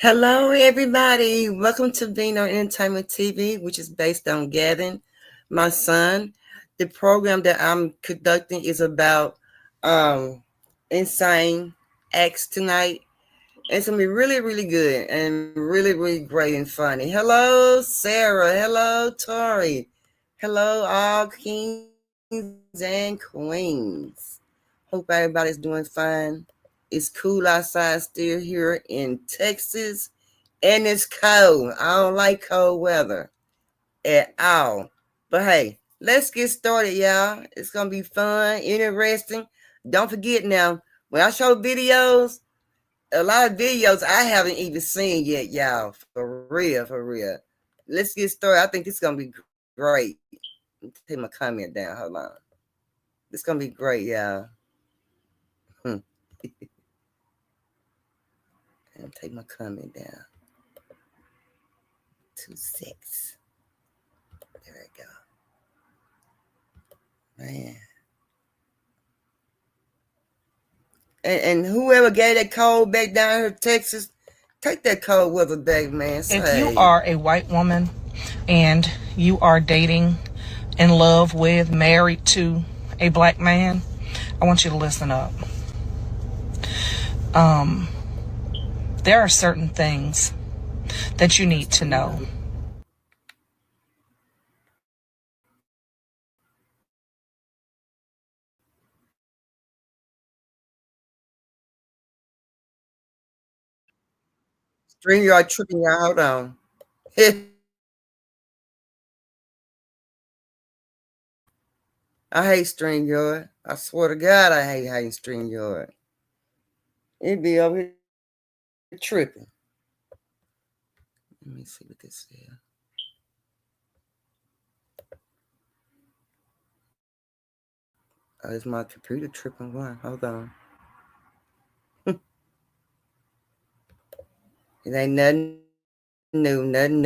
Hello, everybody. Welcome to Being on Entertainment TV, which is based on Gavin, my son. The program that I'm conducting is about insane acts tonight. And it's going to be really, really good and really, really great and funny. Hello, Sarah. Hello, Tori. Hello, all kings and queens. Hope everybody's doing fine. It's cool outside still here in Texas. And it's cold. I don't like cold weather at all. But hey, let's get started, y'all. It's going to be fun, interesting. Don't forget now, when I show videos, a lot of videos I haven't even seen yet, y'all. For real, for real. Let's get started. I think this is going to be great. Take my comment down. Hold on. It's going to be great, y'all. And take my comment down. 2-6. There we go. Man. And whoever gave that cold back down here to Texas, take that cold weather back, man. If you are a white woman and you are dating, in love with, married to a black man, I want you to listen up. There are certain things that you need to know. StreamYard tripping y'all. Hold on. I hate StreamYard. I swear to God, I hate StreamYard. It be over here tripping. Let me see what this is. Oh, it's my computer tripping. One. Hold on. It ain't nothing new. Nothing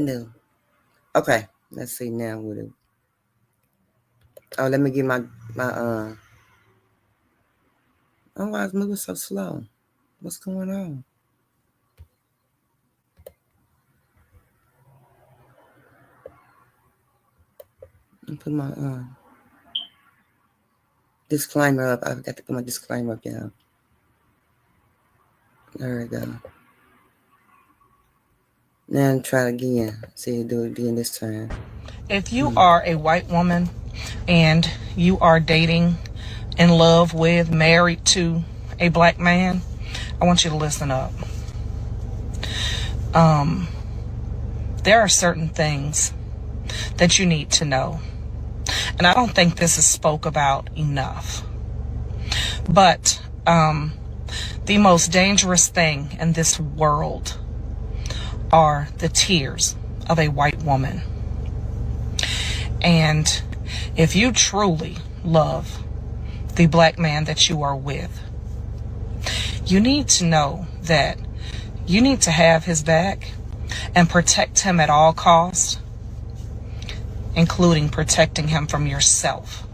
new. Okay, let's see now what it. Oh, let me get my oh, why it's moving so slow? What's going on? Let me put my disclaimer up. I've got to put my disclaimer up, y'all. There we go. Now try it again. See, do it again this time. If you are a white woman and you are dating, in love with, married to a black man, I want you to listen up. There are certain things that you need to know. And I don't think this is spoke about enough. But the most dangerous thing in this world are the tears of a white woman. And if you truly love the black man that you are with, you need to know that you need to have his back and protect him at all costs, including protecting him from yourself.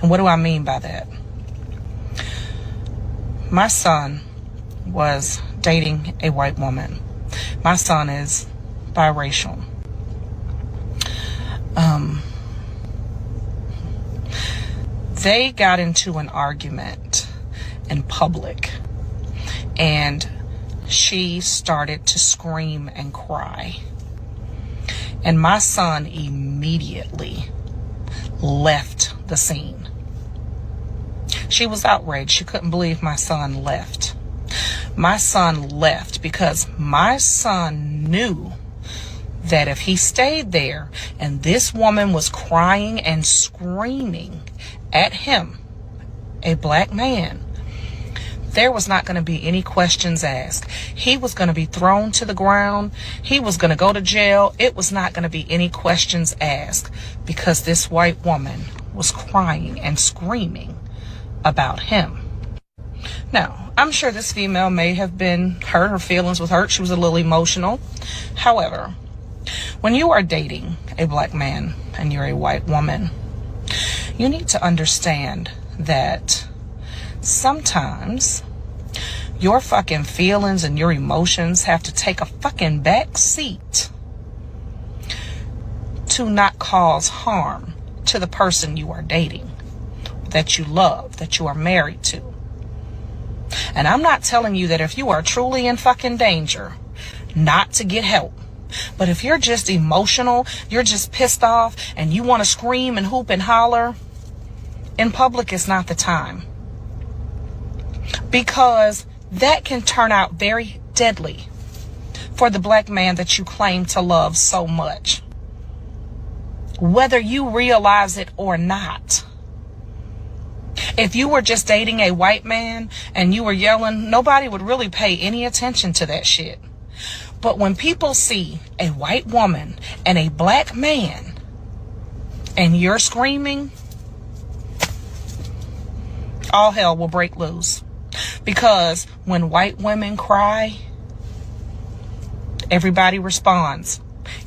And what do I mean by that? My son was dating a white woman. My son is biracial. They got into an argument in public, and she started to scream and cry. And my son immediately left the scene. She was outraged. She couldn't believe my son left. My son left because my son knew that if he stayed there and this woman was crying and screaming at him, a black man, there was not going to be any questions asked. He was going to be thrown to the ground. He was going to go to jail. It was not going to be any questions asked because this white woman was crying and screaming about him. Now, I'm sure this female may have been hurt. Her feelings was hurt. She was a little emotional. However, when you are dating a black man and you're a white woman, you need to understand that sometimes Your fucking feelings and your emotions have to take a fucking back seat to not cause harm to the person you are dating, that you love, that you are married to. And I'm not telling you that if you are truly in fucking danger, not to get help. But if you're just emotional, you're just pissed off, and you want to scream and hoop and holler, in public is not the time. Because that can turn out very deadly for the black man that you claim to love so much, whether you realize it or not. If you were just dating a white man and you were yelling, nobody would really pay any attention to that shit. But when people see a white woman and a black man and you're screaming, all hell will break loose. Because when white women cry, everybody responds.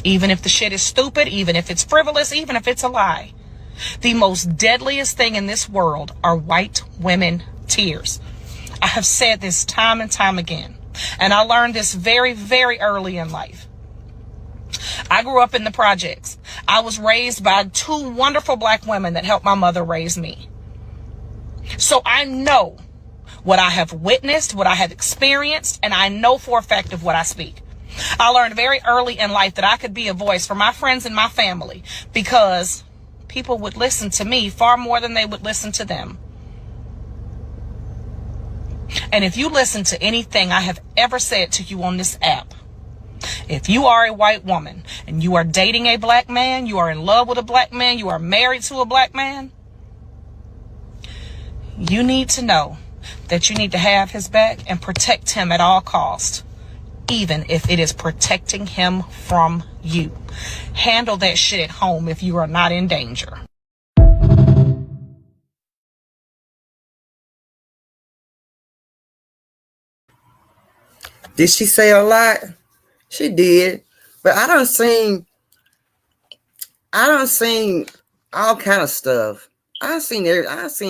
Even if the shit is stupid, even if it's frivolous, even if it's a lie. The most deadliest thing in this world are white women tears. I have said this time and time again. And I learned this very, very early in life. I grew up in the projects. I was raised by two wonderful black women that helped my mother raise me. So I know what I have witnessed, what I have experienced, and I know for a fact of what I speak. I learned very early in life that I could be a voice for my friends and my family because people would listen to me far more than they would listen to them. And if you listen to anything I have ever said to you on this app, if you are a white woman and you are dating a black man, you are in love with a black man, you are married to a black man, you need to know that you need to have his back and protect him at all costs, even if it is protecting him from you. Handle that shit at home if you are not in danger. Did she say a lot? She did. But I don't seen all kind of stuff. I seen a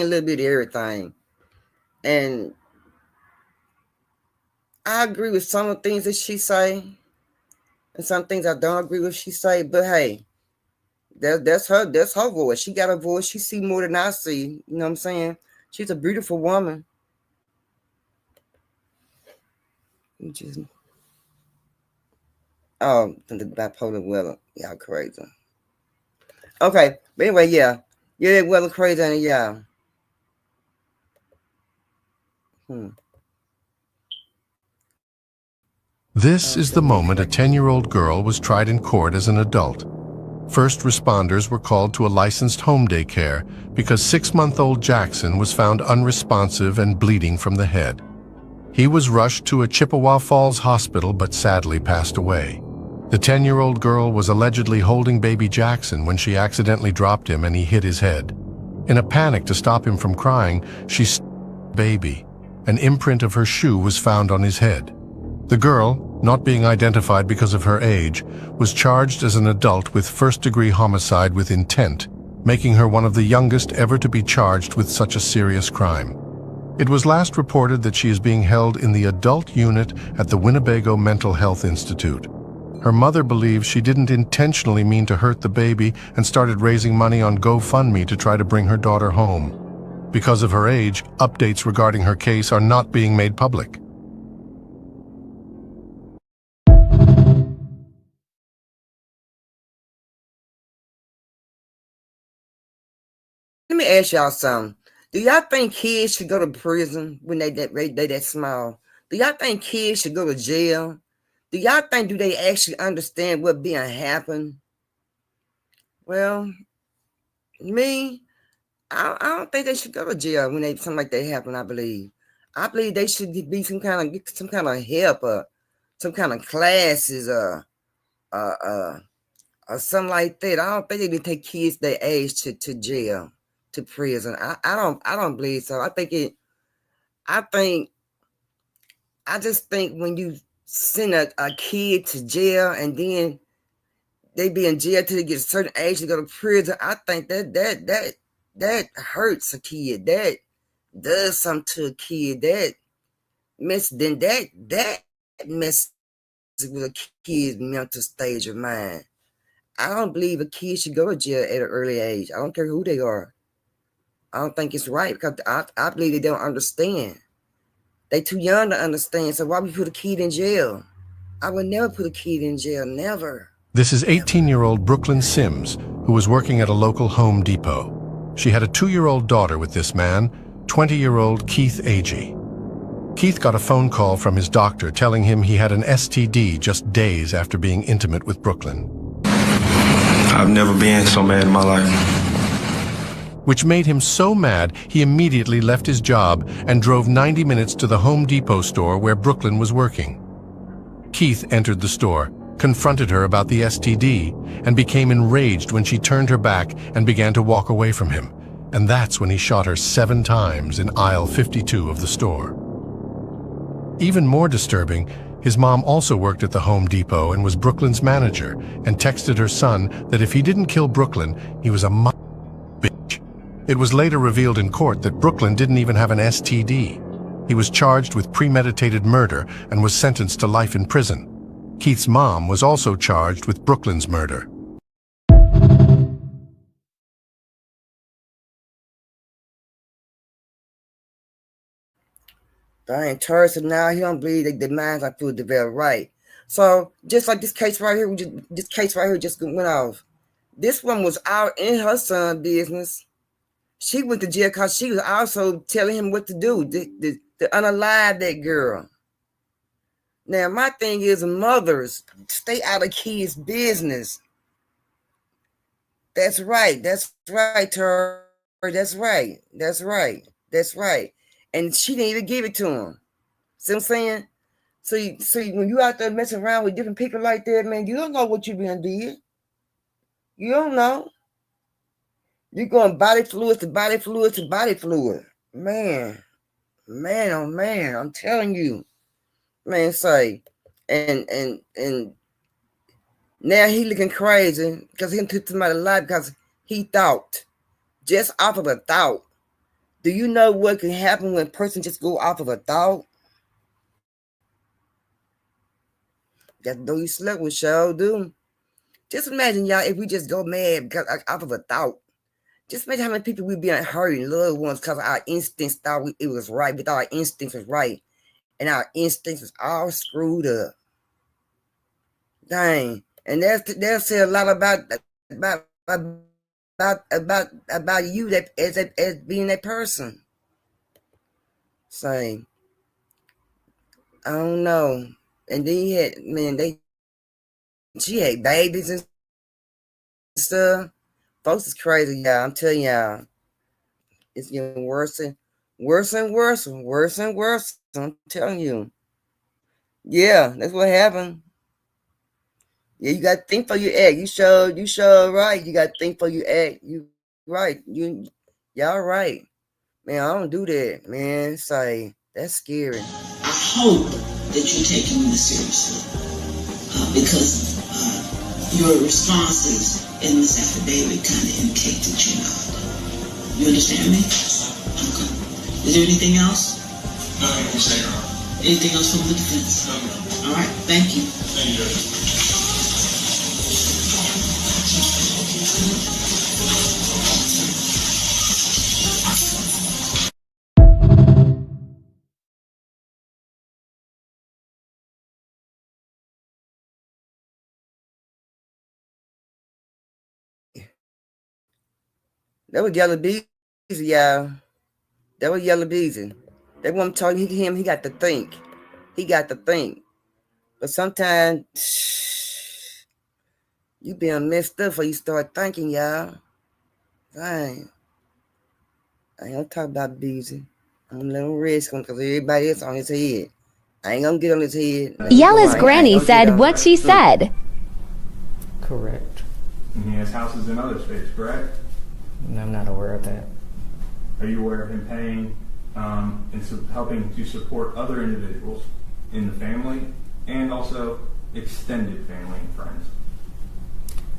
little bit of everything. And I agree with some of the things that she say, and some things I don't agree with she say. But hey, that's her voice. She got a voice. She see more than I see. You know what I'm saying? She's a beautiful woman. You just the bipolar weather, y'all crazy. Okay, but anyway, yeah, weather crazy, and yeah. This is the moment a 10-year-old girl was tried in court as an adult. First responders were called to a licensed home daycare because 6-month-old Jackson was found unresponsive and bleeding from the head. He was rushed to a Chippewa Falls hospital but sadly passed away. The 10-year-old girl was allegedly holding baby Jackson when she accidentally dropped him and he hit his head. In a panic to stop him from crying, she stabbed the baby. An imprint of her shoe was found on his head. The girl, not being identified because of her age, was charged as an adult with first-degree homicide with intent, making her one of the youngest ever to be charged with such a serious crime. It was last reported that she is being held in the adult unit at the Winnebago Mental Health Institute. Her mother believes she didn't intentionally mean to hurt the baby and started raising money on GoFundMe to try to bring her daughter home. Because of her age, updates regarding her case are not being made public. Let me ask y'all something. Do y'all think kids should go to prison when they that small? Do y'all think kids should go to jail? Do y'all think do they actually understand what being happen? Well, me, I don't think they should go to jail when something like that happen. I believe they should be some kind of help or some kind of classes or something like that. I don't think they need to take kids their age to jail, to prison. I don't believe so. I just think when you send a kid to jail and then they be in jail till they get a certain age to go to prison, I think that hurts a kid. That does something to a kid. then that messes with a kid's mental stage of mind. I don't believe a kid should go to jail at an early age. I don't care who they are. I don't think it's right because I believe they don't understand. They too young to understand. So why we put a kid in jail? I would never put a kid in jail. Never. This is 18-year-old Brooklyn Sims, who was working at a local Home Depot. She had a 2-year-old daughter with this man, 20-year-old Keith Agee. Keith got a phone call from his doctor telling him he had an STD just days after being intimate with Brooklyn. I've never been so mad in my life. Which made him so mad, he immediately left his job and drove 90 minutes to the Home Depot store where Brooklyn was working. Keith entered the store, confronted her about the STD, and became enraged when she turned her back and began to walk away from him. And that's when he shot her 7 times in aisle 52 of the store. Even more disturbing, his mom also worked at the Home Depot and was Brooklyn's manager, and texted her son that if he didn't kill Brooklyn, he was a bitch. It was later revealed in court that Brooklyn didn't even have an STD. He was charged with premeditated murder and was sentenced to life in prison. Keith's mom was also charged with Brooklyn's murder. Dang, Terrence, now he don't believe that the minds are fully developed right. So just like this case right here, just went off. This one was out in her son's business. She went to jail because she was also telling him what to do, to unalive that girl. Now, my thing is, mothers, stay out of kids' business. That's right, Terry. That's right. And she didn't even give it to him. See what I'm saying? So when you out there messing around with different people like that, man, you don't know what you been did. You don't know. You're going body fluid to body fluid to body fluid. Man, oh man, I'm telling you. Man, say, and now he looking crazy because he took somebody's life because he thought, just off of a thought. Do you know what can happen when a person just go off of a thought? That though you slept with sure do. Just imagine, y'all, if we just go mad because off of a thought. Just imagine how many people we be hurting loved ones because our instincts thought it was right. We thought our instincts was right. And our instincts was all screwed up. Dang. And they'll say a lot about you that as being that person. Say, I don't know. And then he had, man, she had babies and stuff. Folks is crazy, y'all. I'm telling y'all. It's getting worse and worse. I'm telling you. Yeah, that's what happened. Yeah, you got to think for your act. You sure right. You got to think for your act. You right. Y'all right. Man, I don't do that, man. Say, that's scary. I hope that you're taking this seriously because your responses in this affidavit kind of indicate that you're not. You understand me? Okay. Is there anything else? Nothing to say, Your Honor. Anything else from the defense? No. All right. Thank you. Thank you, Judge. That was Yellow Beezy, y'all. That was Yellow Beezy. They want to talk to him. He got to think. But sometimes you being messed up before you start thinking, y'all. Dang. I ain't gonna talk about Beezy. I'm gonna let him rest because everybody else on his head. I ain't gonna get on his head. Yella's granny said what she said. Correct. And he has houses in other states, correct? I'm not aware of that. Are you aware of him paying and helping to support other individuals in the family and also extended family and friends?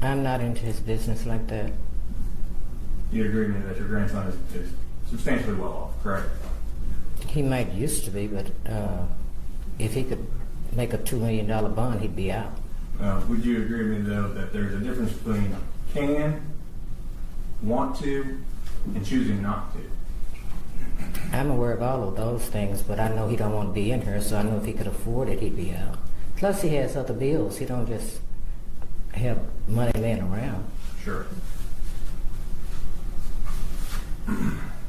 I'm not into his business like that. You agree with me that your grandson is substantially well off, correct? He might used to be, but if he could make a $2 million bond, he'd be out. Would you agree with me, though, that there's a difference between can, want to, and choosing not to? I'm aware of all of those things, but I know he don't want to be in here, so I know if he could afford it, he'd be out. Plus, he has other bills. He don't just have money laying around. Sure.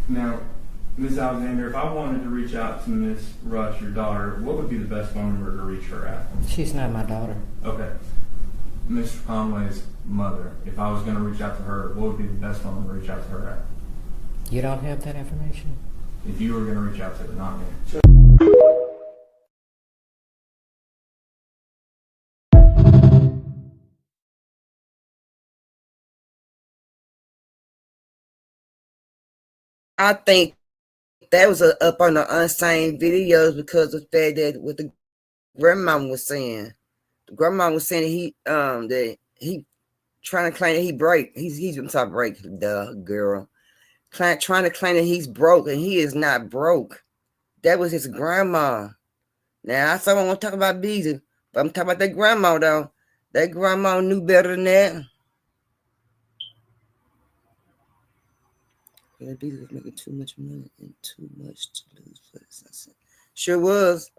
Now, Ms. Alexander, if I wanted to reach out to Ms. Rush, your daughter, what would be the best phone number to reach her at? She's not my daughter. Okay. Mr. Conway's mother, if I was going to reach out to her, what would be the best phone number to reach out to her at? You don't have that information? If you were going to reach out to her, not me. I think that was up on the unseen videos because of the fact that what the grandma was saying. The grandma was saying that he trying to claim that he break. He's I'm sorry, break the girl. Trying to claim that he's broke, and he is not broke. That was his grandma. Now, someone want to talk about Beezy, but I'm talking about that grandma, though. That grandma knew better than that. Beezy was making too much money and too much to lose for this. Sure was.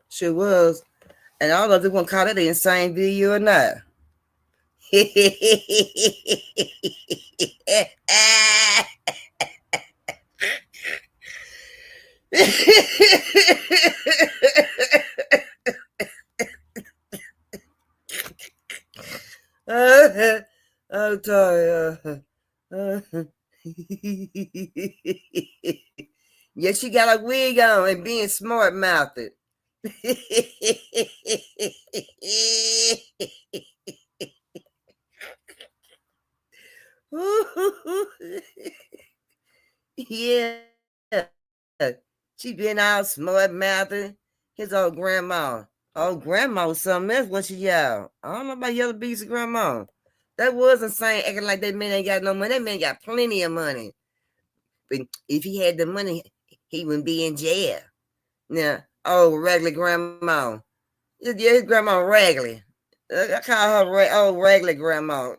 And I don't know if they want to call that an insane video or not. I'm sorry. Yeah, she got a wig on and being smart mouthed. Yeah. She been out smart mouthed. His old grandma. Old grandma was something else. What she yell? I don't know about Yellow Beast's grandma. That was insane, acting like that man ain't got no money. That man got plenty of money. But if he had the money, he wouldn't be in jail. Now, old Raggedy grandma. Yeah, his grandma Raggedy. I call her old Raggedy grandma.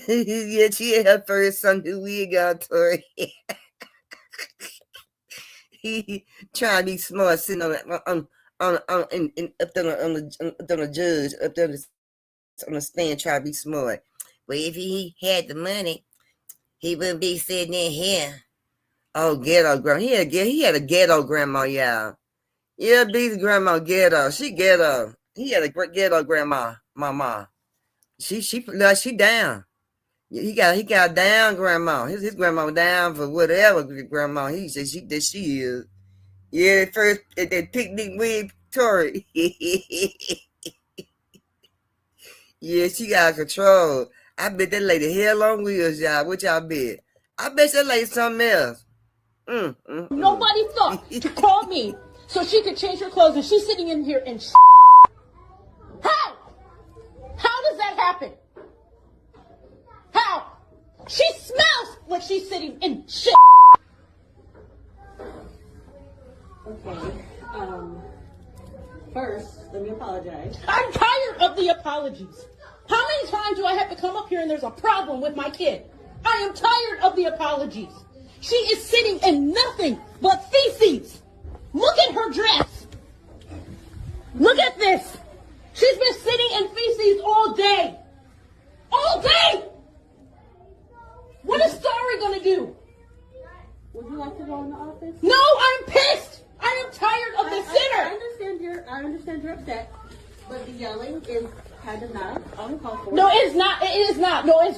Yeah, she had her first Sunday wig on, Tori. He trying to be smart, sitting on up there on the judge, up there on the stand, trying to be smart. But if he had the money, he wouldn't be sitting in here. Oh, ghetto grandma. He had a ghetto grandma, y'all. Yeah, B's grandma ghetto. She ghetto. He had a ghetto grandma, mama. She down. He got down grandma. His grandma down for whatever grandma he said she is. Yeah, first at that picnic with Tori. Yeah, she got control. I bet that lady hell on wheels, y'all. What y'all bet? I bet that lady something else. Nobody thought to call me so she could change her clothes, and she's sitting in here and How? How does that happen? How? She smells like she's sitting in shit. Okay, first, let me apologize. I'm tired of the apologies. How many times do I have to come up here and there's a problem with my kid? I am tired of the apologies. She is sitting in nothing but feces. Look at her dress. Look at this. She's been sitting in feces all day. All day! What is Starry gonna do? Would you like to go in the office? No, I'm pissed. I am tired of the sitter. I understand you're upset, but the yelling is kind of not uncalled for. No, it is not. It is not. No, it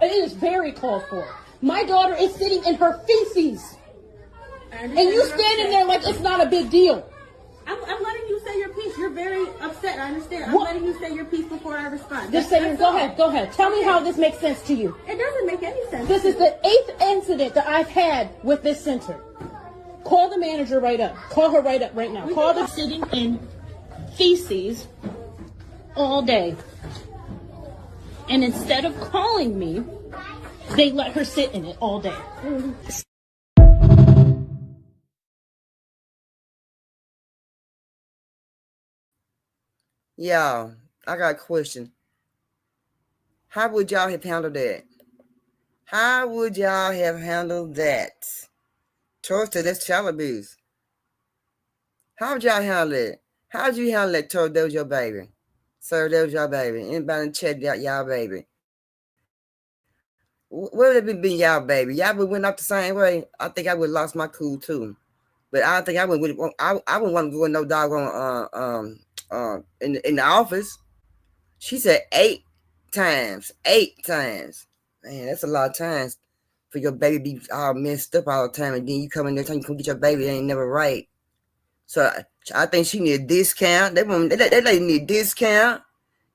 is very called for. My daughter is sitting in her feces, and you standing there like it's not a big deal. I'm letting you say your piece. You're very upset. I understand. I'm letting you say your piece before I respond. Just say go ahead. Tell me how this makes sense to you. It doesn't make any sense. This is the 8th incident that I've had with this center. Call the manager right up. Call her right up right now. Call the sitting in feces all day. And instead of calling me, they let her sit in it all day. Y'all, I got a question. How would y'all have handled that? How would y'all have handled that? Torture, that's child abuse. How would y'all handle it? How would you handle that, Torture? That was your baby. Sir, that was your baby. Anybody in the chat, y'all baby. What would it been y'all baby? Y'all would went up the same way? I think I would have lost my cool too. But I don't think I would. I wouldn't want to go in no doggone in the office. She said 8 times. 8 times. Man, that's a lot of times for your baby to be all messed up all the time, and then you come in there telling you come get your baby, it ain't never right. So I think she need a discount. They lady need a discount,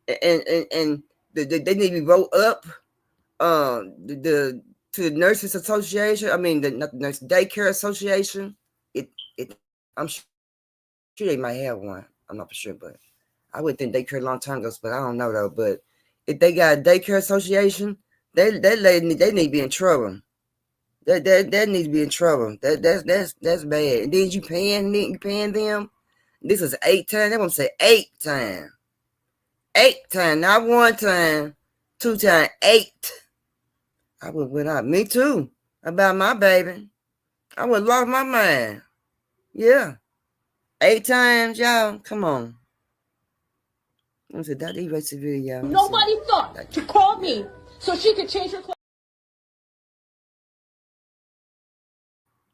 and they need to be wrote up. The to the nurses association. I mean, not the nurse daycare association. It I'm sure they might have one. I'm not for sure, but I would think daycare a long time ago, but I don't know though. But if they got a daycare association, they need to be in trouble. That need to be in trouble. That's bad. And then you paying them. This is 8 times. They want to say 8 times. 8 times, not 1 time, 2 times, 8. I would went out. Me too. About my baby. I would lost my mind. Yeah. 8 times, y'all. Come on. I said, that erase the video. Nobody thought to call me so she could change her clothes.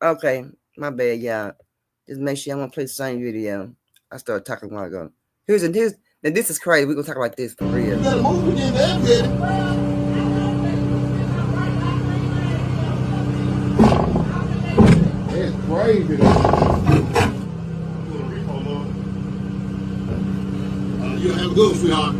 Okay, my bad, y'all. Just make sure I'm gonna play the same video. I started talking a while ago. Here's now this is crazy. We're gonna talk about this for real. You gotta move again, It's crazy. You'll have a good one, sweetheart.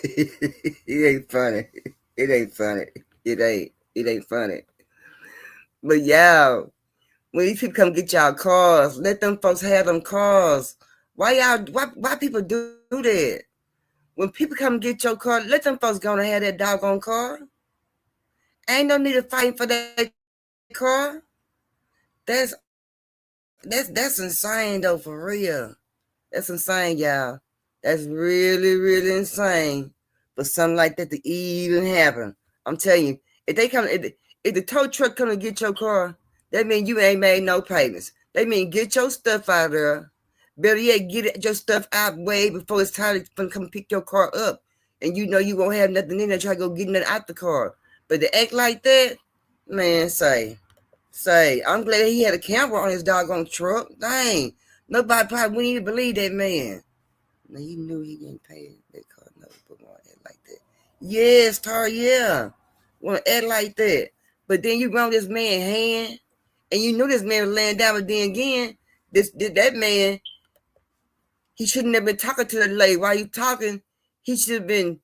It ain't funny. It ain't funny. It ain't funny. But yeah, when these people come get y'all cars, let them folks have them cars. Why people do that? When people come get your car, let them folks go and have that doggone car. Ain't no need to fight for that car. That's insane though, for real. That's insane, y'all. That's really, really insane for something like that to even happen. I'm telling you, if the tow truck come to get your car, that means you ain't made no payments. They mean get your stuff out of there. Better yet, get your stuff out way before it's time to come pick your car up. And you know you won't have nothing in there, try to go get nothing out the car. But to act like that, man, say, I'm glad he had a camera on his doggone truck. Dang. Nobody probably wouldn't even believe that man. Now he knew he didn't pay that car. No, but want to act like that. Yes, Tar, yeah. Want to act like that. But then you run this man's hand, and you knew this man was laying down, but then again, that man, he shouldn't have been talking to the lady. While you talking, he should have been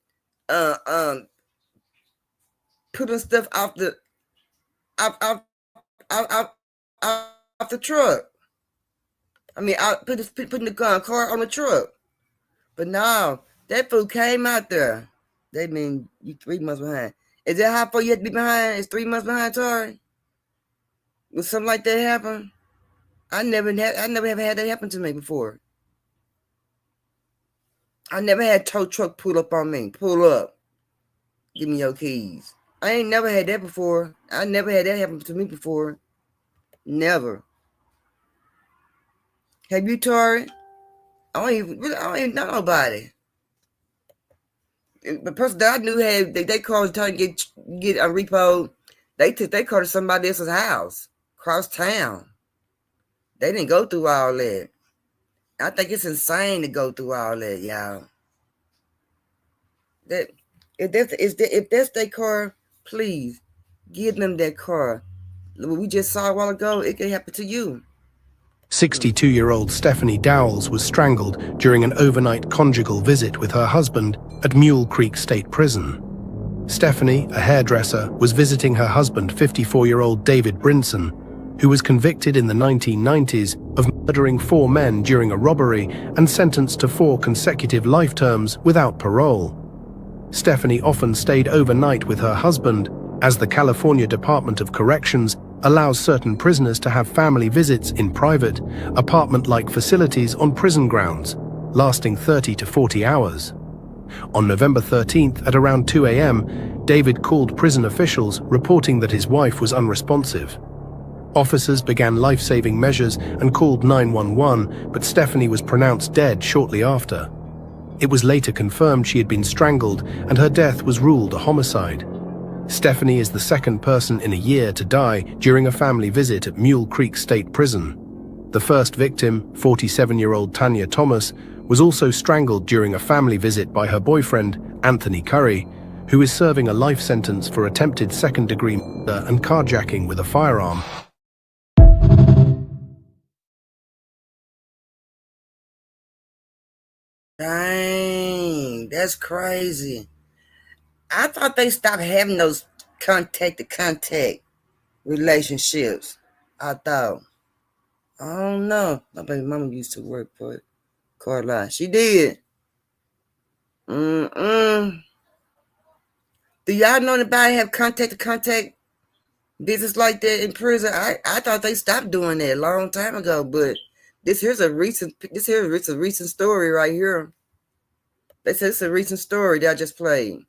putting stuff off the off the truck. I mean, I putting the car on the truck. But no, that fool came out there. They mean you 3 months behind. Is that how far you have to be behind? Is 3 months behind, Tori? Will something like that happen? I never have had that happen to me before. I never had tow truck pull up on me. Pull up. Give me your keys. I ain't never had that before. I never had that happen to me before. Never. Have you, Tori? I don't even know nobody. The person that I knew had they called trying to get a repo. They took their car to somebody else's house across town. They didn't go through all that. I think it's insane to go through all that, y'all. That if that's their car, please give them that car. What we just saw a while ago, it can happen to you. 62-year-old Stephanie Dowles was strangled during an overnight conjugal visit with her husband at Mule Creek State Prison. Stephanie, a hairdresser, was visiting her husband, 54-year-old David Brinson, who was convicted in the 1990s of murdering 4 men during a robbery and sentenced to 4 consecutive life terms without parole. Stephanie often stayed overnight with her husband, as the California Department of Corrections allows certain prisoners to have family visits in private, apartment-like facilities on prison grounds, lasting 30 to 40 hours. On November 13th at around 2 a.m., David called prison officials reporting that his wife was unresponsive. Officers began life-saving measures and called 911, but Stephanie was pronounced dead shortly after. It was later confirmed she had been strangled, and her death was ruled a homicide. Stephanie is the second person in a year to die during a family visit at Mule Creek State Prison. The first victim, 47-year-old Tanya Thomas, was also strangled during a family visit by her boyfriend, Anthony Curry, who is serving a life sentence for attempted second-degree murder and carjacking with a firearm. Dang, that's crazy. I thought they stopped having those contact-to-contact relationships. I thought. I don't know. My baby mama used to work for car line. She did. Do y'all know anybody have contact-to-contact business like that in prison? I thought they stopped doing that a long time ago, but this here's a recent story right here. They said it's a recent story that I just played.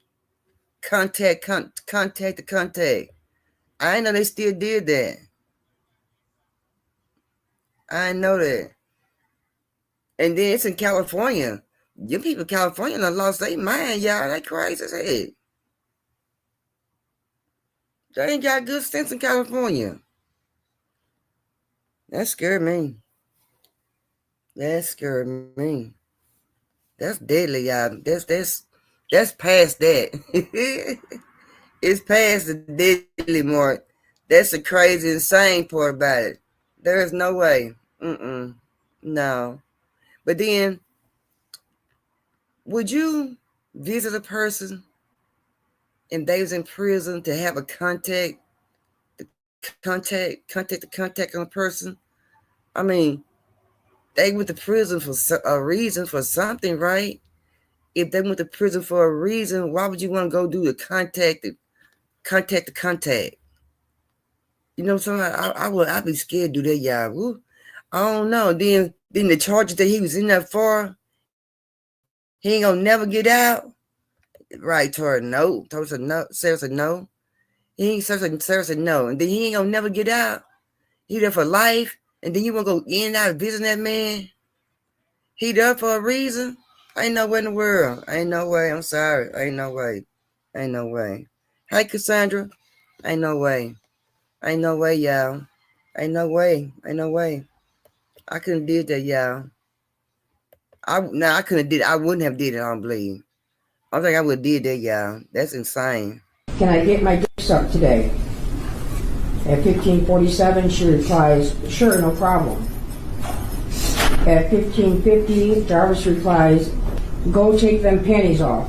Contact to contact. I didn't know they still did that. I didn't know that. And then it's in California. You people in California done lost their mind, y'all. They crazy as hell. They ain't got good sense in California. That scared me. That's deadly, y'all. That's past that. It's past the deadly mark. That's the crazy, insane part about it. There is no way. No. But then, would you visit a person and they was in prison to have a contact on a person? I mean, they went to prison for a reason, for something, right? If they went to prison for a reason, why would you want to go do the contact? You know what I'm saying? I'd be scared to do that, y'all. Woo. I don't know. Then the charges that he was in there for, he ain't gonna never get out. Right, Tori, no. Tori said no. Sarah said no. Sarah said no. And then he ain't gonna never get out. He there for life. And then you want to go in and out visiting that man? He there for a reason? Ain't no way in the world. Ain't no way. I'm sorry. Ain't no way. Hey, Cassandra. Ain't no way. Ain't no way, y'all. Ain't no way. I couldn't did that, y'all. I couldn't did it. I wouldn't have did it, I don't believe. I don't think I would have did that, y'all. That's insane. Can I get my drinks up today? At 15:47, she replies, sure, no problem. At 15:50, Jarvis replies, go take them panties off.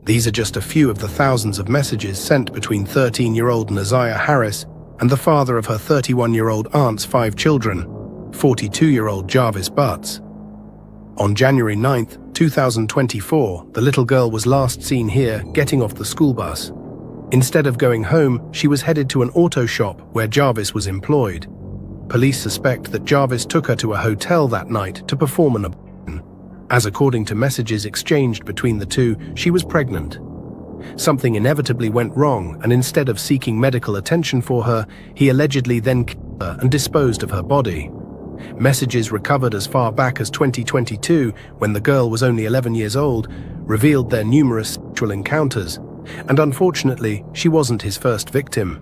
These are just a few of the thousands of messages sent between 13-year-old Naziah Harris and the father of her 31-year-old aunt's 5 children, 42-year-old Jarvis Butts. On January 9, 2024, the little girl was last seen here getting off the school bus. Instead of going home, she was headed to an auto shop where Jarvis was employed. Police suspect that Jarvis took her to a hotel that night to perform an abortion, as according to messages exchanged between the two, she was pregnant. Something inevitably went wrong, and instead of seeking medical attention for her, he allegedly then killed her and disposed of her body. Messages recovered as far back as 2022, when the girl was only 11 years old, revealed their numerous sexual encounters, and unfortunately, she wasn't his first victim.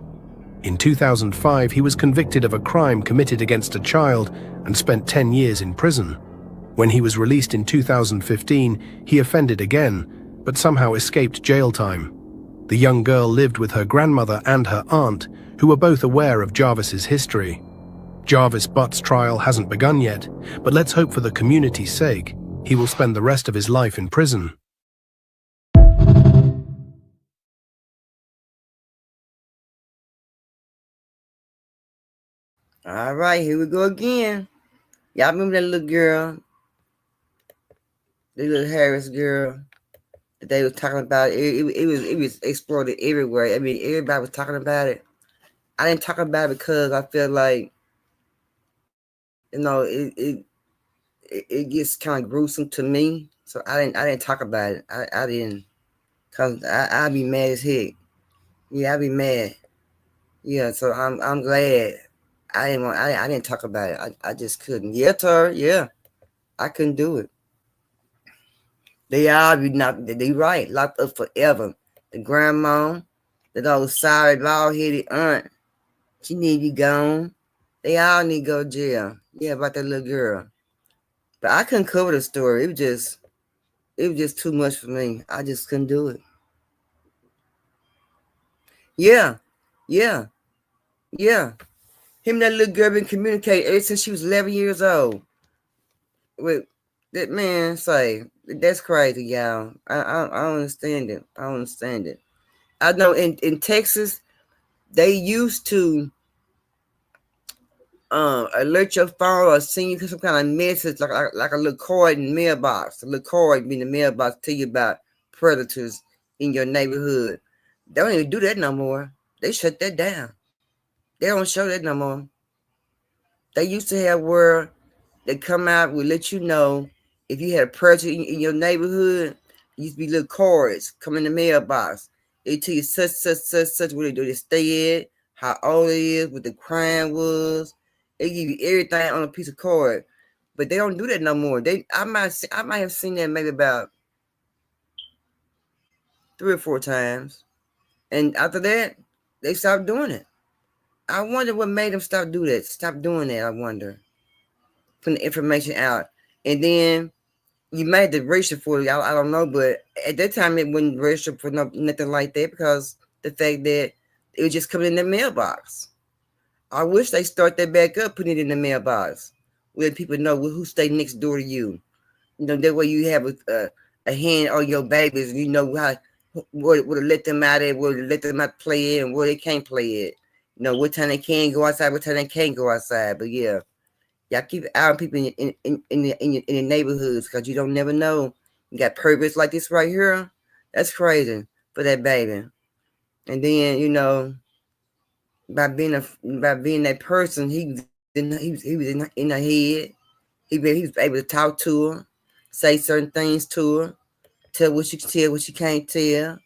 In 2005, he was convicted of a crime committed against a child and spent 10 years in prison. When he was released in 2015, he offended again, but somehow escaped jail time. The young girl lived with her grandmother and her aunt, who were both aware of Jarvis's history. Jarvis Butt's trial hasn't begun yet, but let's hope for the community's sake, he will spend the rest of his life in prison. All right, here we go again. Y'all remember that little girl, the little Harris girl that they was talking about? It was exploded everywhere. I mean, everybody was talking about it. I didn't talk about it because I feel like, you know, it gets kind of gruesome to me. So I didn't talk about it. I didn't, cause I'd be mad as heck. Yeah, I'd be mad. Yeah, so I'm glad. I didn't talk about it. I just couldn't. Yeah, Tar, yeah. I couldn't do it. They all be not, they right, locked up forever. The grandma, that old sorry, bald-headed aunt, she need to be gone. They all need to go to jail. Yeah, about that little girl. But I couldn't cover the story. It was just too much for me. I just couldn't do it. Yeah. Him and that little girl been communicating ever since she was 11 years old. With that man, say, that's crazy, y'all. I don't understand it. I don't understand it. I know in Texas, they used to alert your phone or send you some kind of message, like a little card in the mailbox. A little card in the mailbox tell you about predators in your neighborhood. They don't even do that no more. They shut that down. They don't show that no more. They used to have where they come out, will let you know if you had a predator in your neighborhood. It used to be little cards come in the mailbox. They tell you such, what they do. They stay at, how old it is, what the crime was. They give you everything on a piece of card. But they don't do that no more. I might have seen that maybe about 3 or 4 times. And after that, they stopped doing it. I wonder what made them stop doing that, I wonder. Putting the information out. And then you made the register for it. I don't know, but at that time it wouldn't register for nothing like that because the fact that it was just coming in the mailbox. I wish they start that back up, putting it in the mailbox, where people know who stay next door to you. You know, that way you have a hand on your babies, and you know where to let them out at, where to let them out play it, and where they can't play it. You know, what time they can go outside, what time they can't go outside. But yeah, y'all keep an eye on people in the neighborhoods because you don't never know. You got perverts like this right here. That's crazy for that baby. And then, you know, by being that person, he was in her head. He was able to talk to her, say certain things to her, tell what she can tell, what she can't tell.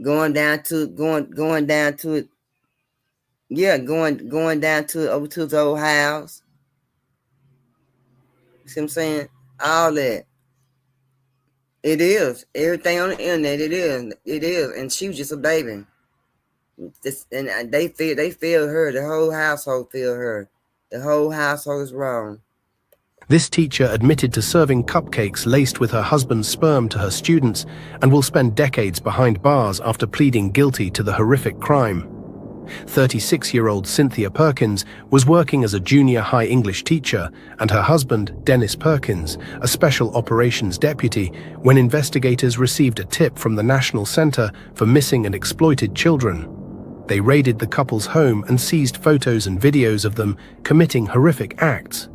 Going down to it. Yeah, going down to over to his old house. You see what I'm saying? All that. It is. Everything on the internet, it is. And she was just a baby. And they feel her. The whole household feel her. The whole household is wrong. This teacher admitted to serving cupcakes laced with her husband's sperm to her students and will spend decades behind bars after pleading guilty to the horrific crime. 36-year-old Cynthia Perkins was working as a junior high English teacher, and her husband, Dennis Perkins, a special operations deputy, when investigators received a tip from the National Center for Missing and Exploited Children. They raided the couple's home and seized photos and videos of them committing horrific acts,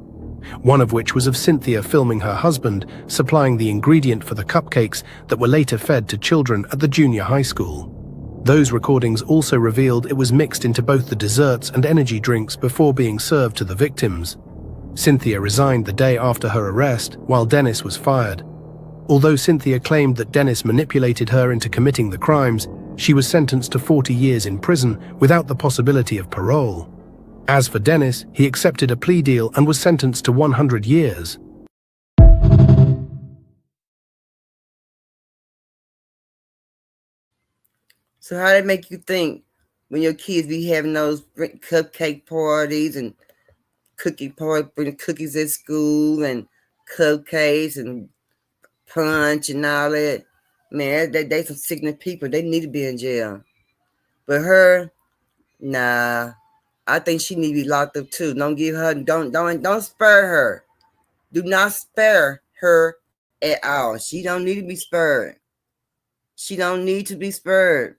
one of which was of Cynthia filming her husband supplying the ingredient for the cupcakes that were later fed to children at the junior high school. Those recordings also revealed it was mixed into both the desserts and energy drinks before being served to the victims. Cynthia resigned the day after her arrest, while Dennis was fired. Although Cynthia claimed that Dennis manipulated her into committing the crimes, she was sentenced to 40 years in prison without the possibility of parole. As for Dennis, he accepted a plea deal and was sentenced to 100 years. So how that make you think when your kids be having those cupcake parties and cookie parties, bring cookies at school and cupcakes and punch and all that? Man, they some sickening people. They need to be in jail. But her, nah, I think she need to be locked up too. Don't give her, don't spare her. Do not spare her at all. She don't need to be spared. She don't need to be spared.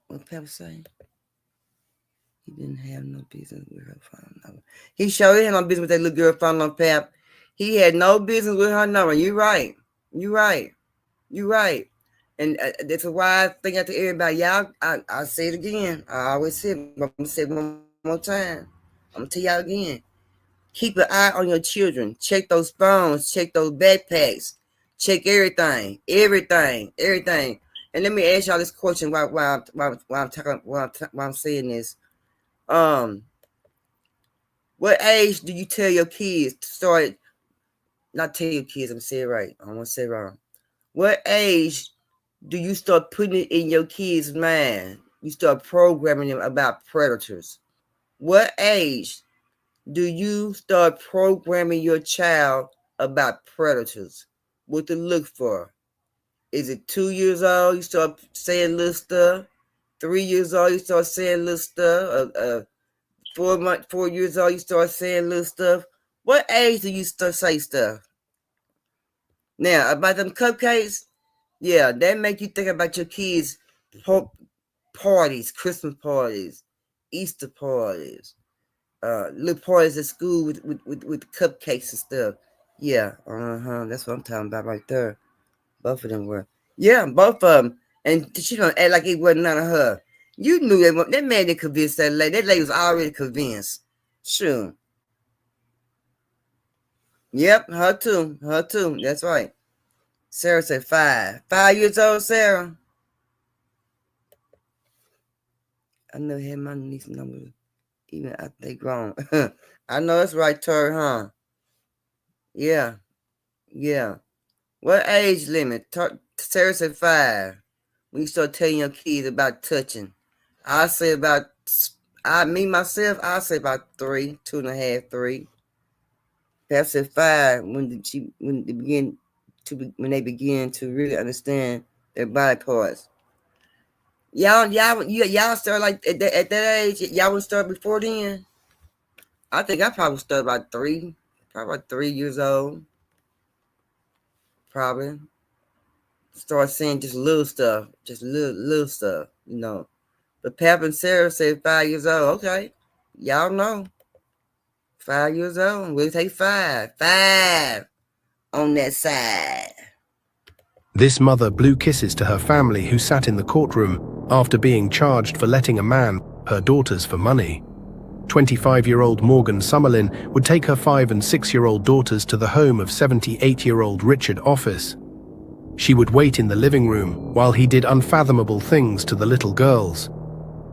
What Pepper say? He didn't have no business with her phone number. He showed him no business with that little girl phone on Pep. He had no business with her number. You right. You right. You right. And that's a wise thing out to everybody. Y'all, I'll say it again. I always say it, but I'm going to say it one more time. I'm going to tell y'all again. Keep an eye on your children. Check those phones. Check those backpacks. Check everything. Everything. Everything. And let me ask y'all this question while I'm saying this. What age do you tell your kids to start? Not tell your kids. I'm saying it right. I don't want to say it wrong. What age do you start putting it in your kids' mind? You start programming them about predators. What age do you start programming your child about predators? What to look for? Is it 2 years old? You start saying little stuff. 3 years old, you start saying little stuff. 4 years old, you start saying little stuff. What age do you start say stuff? Now, about them cupcakes, yeah, that make you think about your kids' parties, Christmas parties, Easter parties, little parties at school with cupcakes and stuff. Yeah, that's what I'm talking about right there. Both of them were. Yeah, both of them. And she don't act like it wasn't none of her. You knew that man didn't convince that lady. That lady was already convinced. Sure. Yep, her too. Her too. That's right. Sarah said 5. 5 years old, Sarah. I never had my niece number even after they grown. I know that's right, Tori, huh? Yeah. Yeah. What age limit? Sarah said 5. When you start telling your kids about touching. I say about, I say about 3, 2.5, 3. Perhaps at 5 when they begin to really understand their body parts. Y'all start like at that age. Y'all would start before then. I think I probably start about 3, probably about 3 years old. Probably start saying just little stuff, just little stuff, you know. But Pap and Sarah said 5 years old. Okay, y'all know. 5 years old. We'll take 5 on that side. This mother blew kisses to her family who sat in the courtroom after being charged for letting a man her daughters for money. 25-year-old Morgan Summerlin would take her 5- and 6-year-old daughters to the home of 78-year-old Richard Office. She would wait in the living room while he did unfathomable things to the little girls.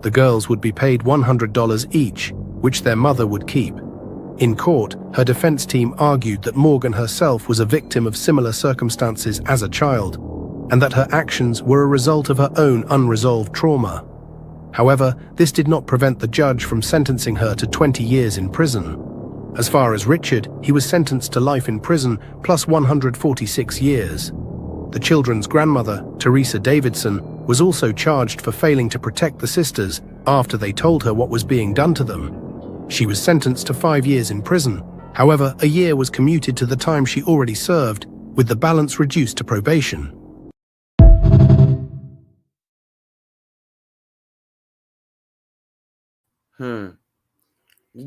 The girls would be paid $100 each, which their mother would keep. In court, her defense team argued that Morgan herself was a victim of similar circumstances as a child, and that her actions were a result of her own unresolved trauma. However, this did not prevent the judge from sentencing her to 20 years in prison. As far as Richard, he was sentenced to life in prison plus 146 years. The children's grandmother, Teresa Davidson, was also charged for failing to protect the sisters after they told her what was being done to them. She was sentenced to 5 years in prison. However, a year was commuted to the time she already served, with the balance reduced to probation. You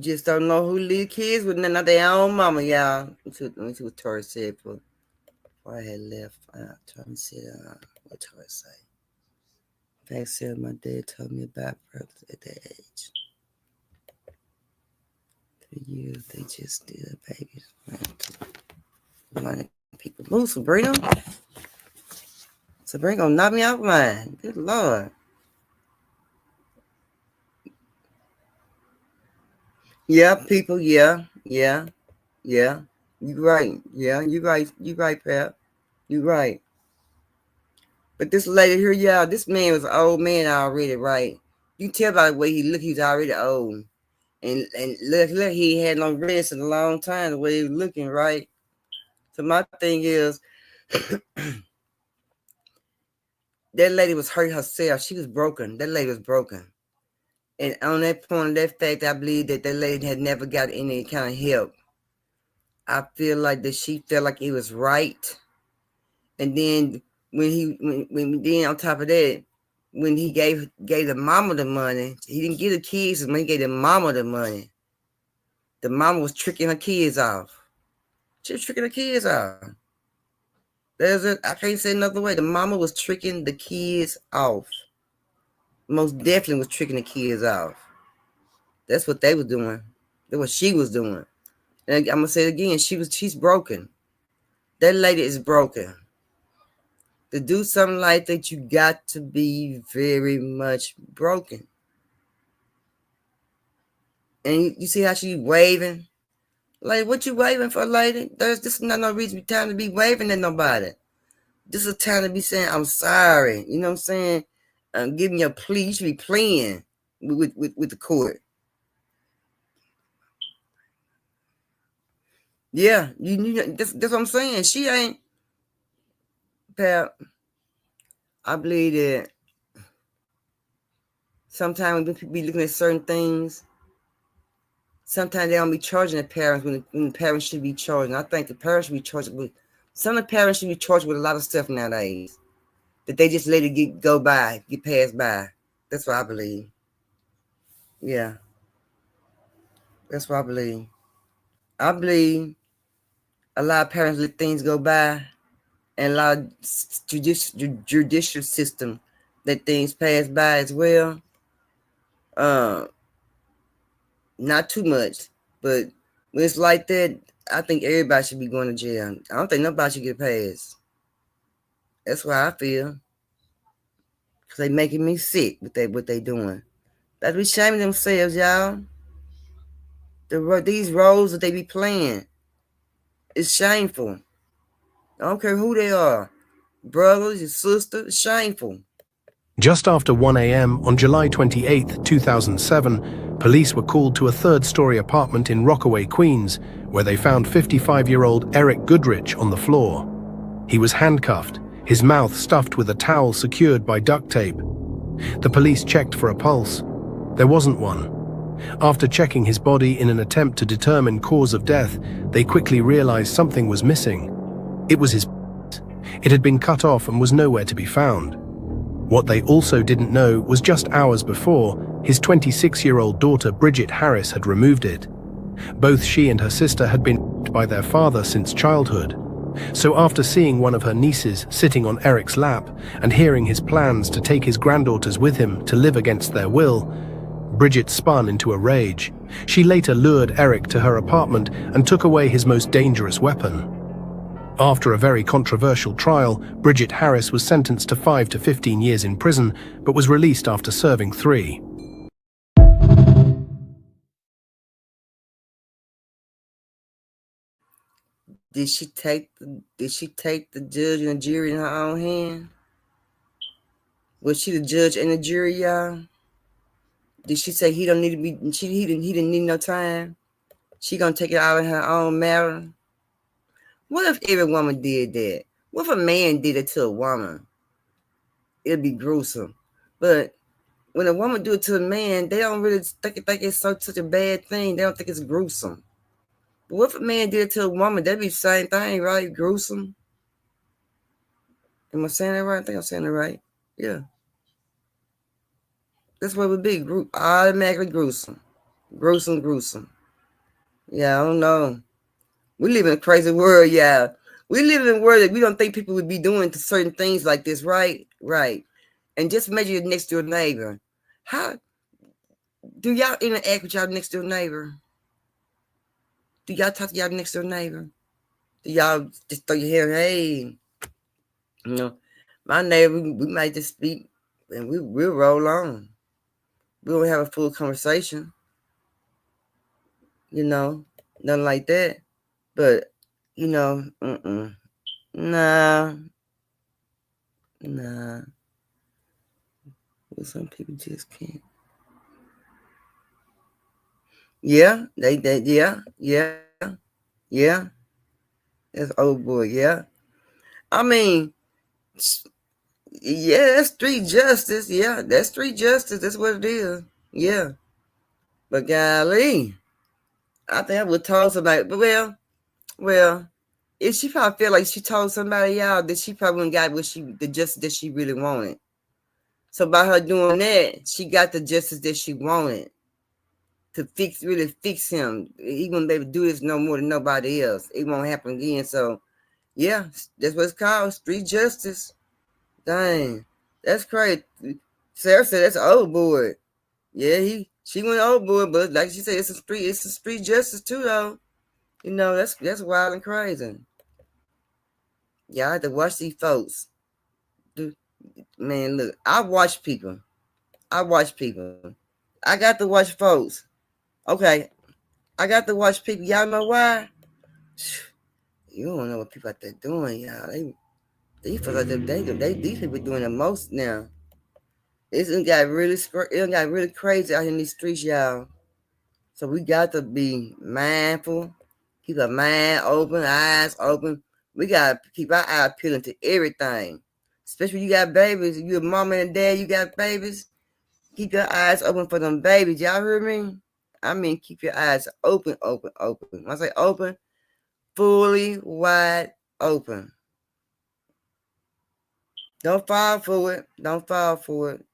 just don't know who leave kids with not their own mama, y'all. Let me see what Tori said before I had left. Let me see what Tori say. Fact said my dad told me about brothers at that age. 3 years, they just still babies. Money people move, Sabrina. Sabrina gonna knock me off mine. Good Lord. Yeah, people, yeah. You right. Yeah, you right, Pep. You right. But this lady here, y'all, this man was an old man already, right? You tell by the way he looked, he's already old. And look, he had no rest in a long time, the way he was looking, right? So my thing is, that lady was hurt herself. She was broken. That lady was broken. And on that point of that fact, I believe that lady had never got any kind of help. I feel like that she felt like it was right. And then when then on top of that, when he gave the mama the money, he didn't give the kids the money, he gave the mama the money. The mama was tricking her kids off. She was tricking her kids off. I can't say another way. The mama was tricking the kids off. Most definitely was tricking the kids off. That's what they were doing. That's what she was doing. And I'm gonna say it again. She's broken. That lady is broken. To do something like that, you got to be very much broken. And you see how she waving? Like, what you waving for, lady? This is not no reason time to be waving at nobody. This is a time to be saying, I'm sorry. You know what I'm saying? Giving you a plea. You should be playing with the court. Yeah, that's what I'm saying. She ain't, Pap. I believe that sometimes when people be looking at certain things, sometimes they don't be charging the parents when the parents should be charging. I think the parents should be charged with, some of the parents should be charged with a lot of stuff nowadays that they just let it get passed by. That's what I believe. Yeah, that's what I believe. I believe a lot of parents let things go by, and a lot of judicial system let things pass by as well. Not too much, but when it's like that, I think everybody should be going to jail. I don't think nobody should get passed. That's why I feel. Because they making me sick with what they doing. They be shaming themselves, y'all. These roles that they be playing, it's shameful. I don't care who they are. Brothers, your sister, it's shameful. Just after 1 a.m. on July 28, 2007, police were called to a third-story apartment in Rockaway, Queens, where they found 55-year-old Eric Goodrich on the floor. He was handcuffed, his mouth stuffed with a towel secured by duct tape. The police checked for a pulse. There wasn't one. After checking his body in an attempt to determine cause of death, they quickly realized something was missing. It was his penis. It had been cut off and was nowhere to be found. What they also didn't know was just hours before, his 26-year-old daughter Bridget Harris had removed it. Both she and her sister had been raped by their father since childhood. So after seeing one of her nieces sitting on Eric's lap and hearing his plans to take his granddaughters with him to live against their will, Bridget spun into a rage. She later lured Eric to her apartment and took away his most dangerous weapon. After a very controversial trial, Bridget Harris was sentenced to 5 to 15 years in prison, but was released after serving 3. Did she take the judge and the jury in her own hand? Was she the judge and the jury, y'all? Did she say he don't need to be? He didn't need no time. She gonna take it out in her own matter. What if every woman did that? What if a man did it to a woman? It'd be gruesome. But when a woman do it to a man, they don't really think it's such a bad thing. They don't think it's gruesome. But what if a man did it to a woman? That'd be the same thing, right? Gruesome. Am I saying that right? I think I'm saying it right. Yeah. That's what it would be. Automatically gruesome. Gruesome. Yeah, I don't know. We live in a crazy world, yeah. We live in a world that we don't think people would be doing to certain things like this, right? Right. And just imagine your next door neighbor. How do y'all interact with y'all next door neighbor? Do y'all talk to y'all next door neighbor? Do y'all just throw your hair, hey, my neighbor, we might just speak and we'll roll on. We don't have a full conversation, nothing like that. But, nah. Well, some people just can't. Yeah, yeah. That's old boy, yeah. I mean, yeah, that's street justice. Yeah, that's street justice. That's what it is. Yeah. But golly, I think I would told somebody. But well, if she probably feel like she told somebody, y'all, that she probably wouldn't got the justice that she really wanted. So by her doing that, she got the justice that she wanted to really fix him. He won't be able to do this no more than nobody else. It won't happen again. So yeah, that's what it's called, street justice. Dang, that's crazy. Sarah said that's old boy. Yeah, she went old boy, but like she said, it's a street justice too, though. That's wild and crazy. Yeah, I have to watch these folks. Man, look, I watch people. I got to watch folks. Okay, I got to watch people. Y'all know why? You don't know what people out there doing, y'all. These folks out there, these people doing the most now. It got really crazy out here in these streets, y'all. So we got to be mindful, keep our mind open, eyes open. We got to keep our eyes peeling to everything. Especially when you got babies. If you're a mom and a dad, you got babies. Keep your eyes open for them babies. Y'all hear me? I mean, keep your eyes open. When I say open, fully wide open. Don't fall for it. Don't fall for it.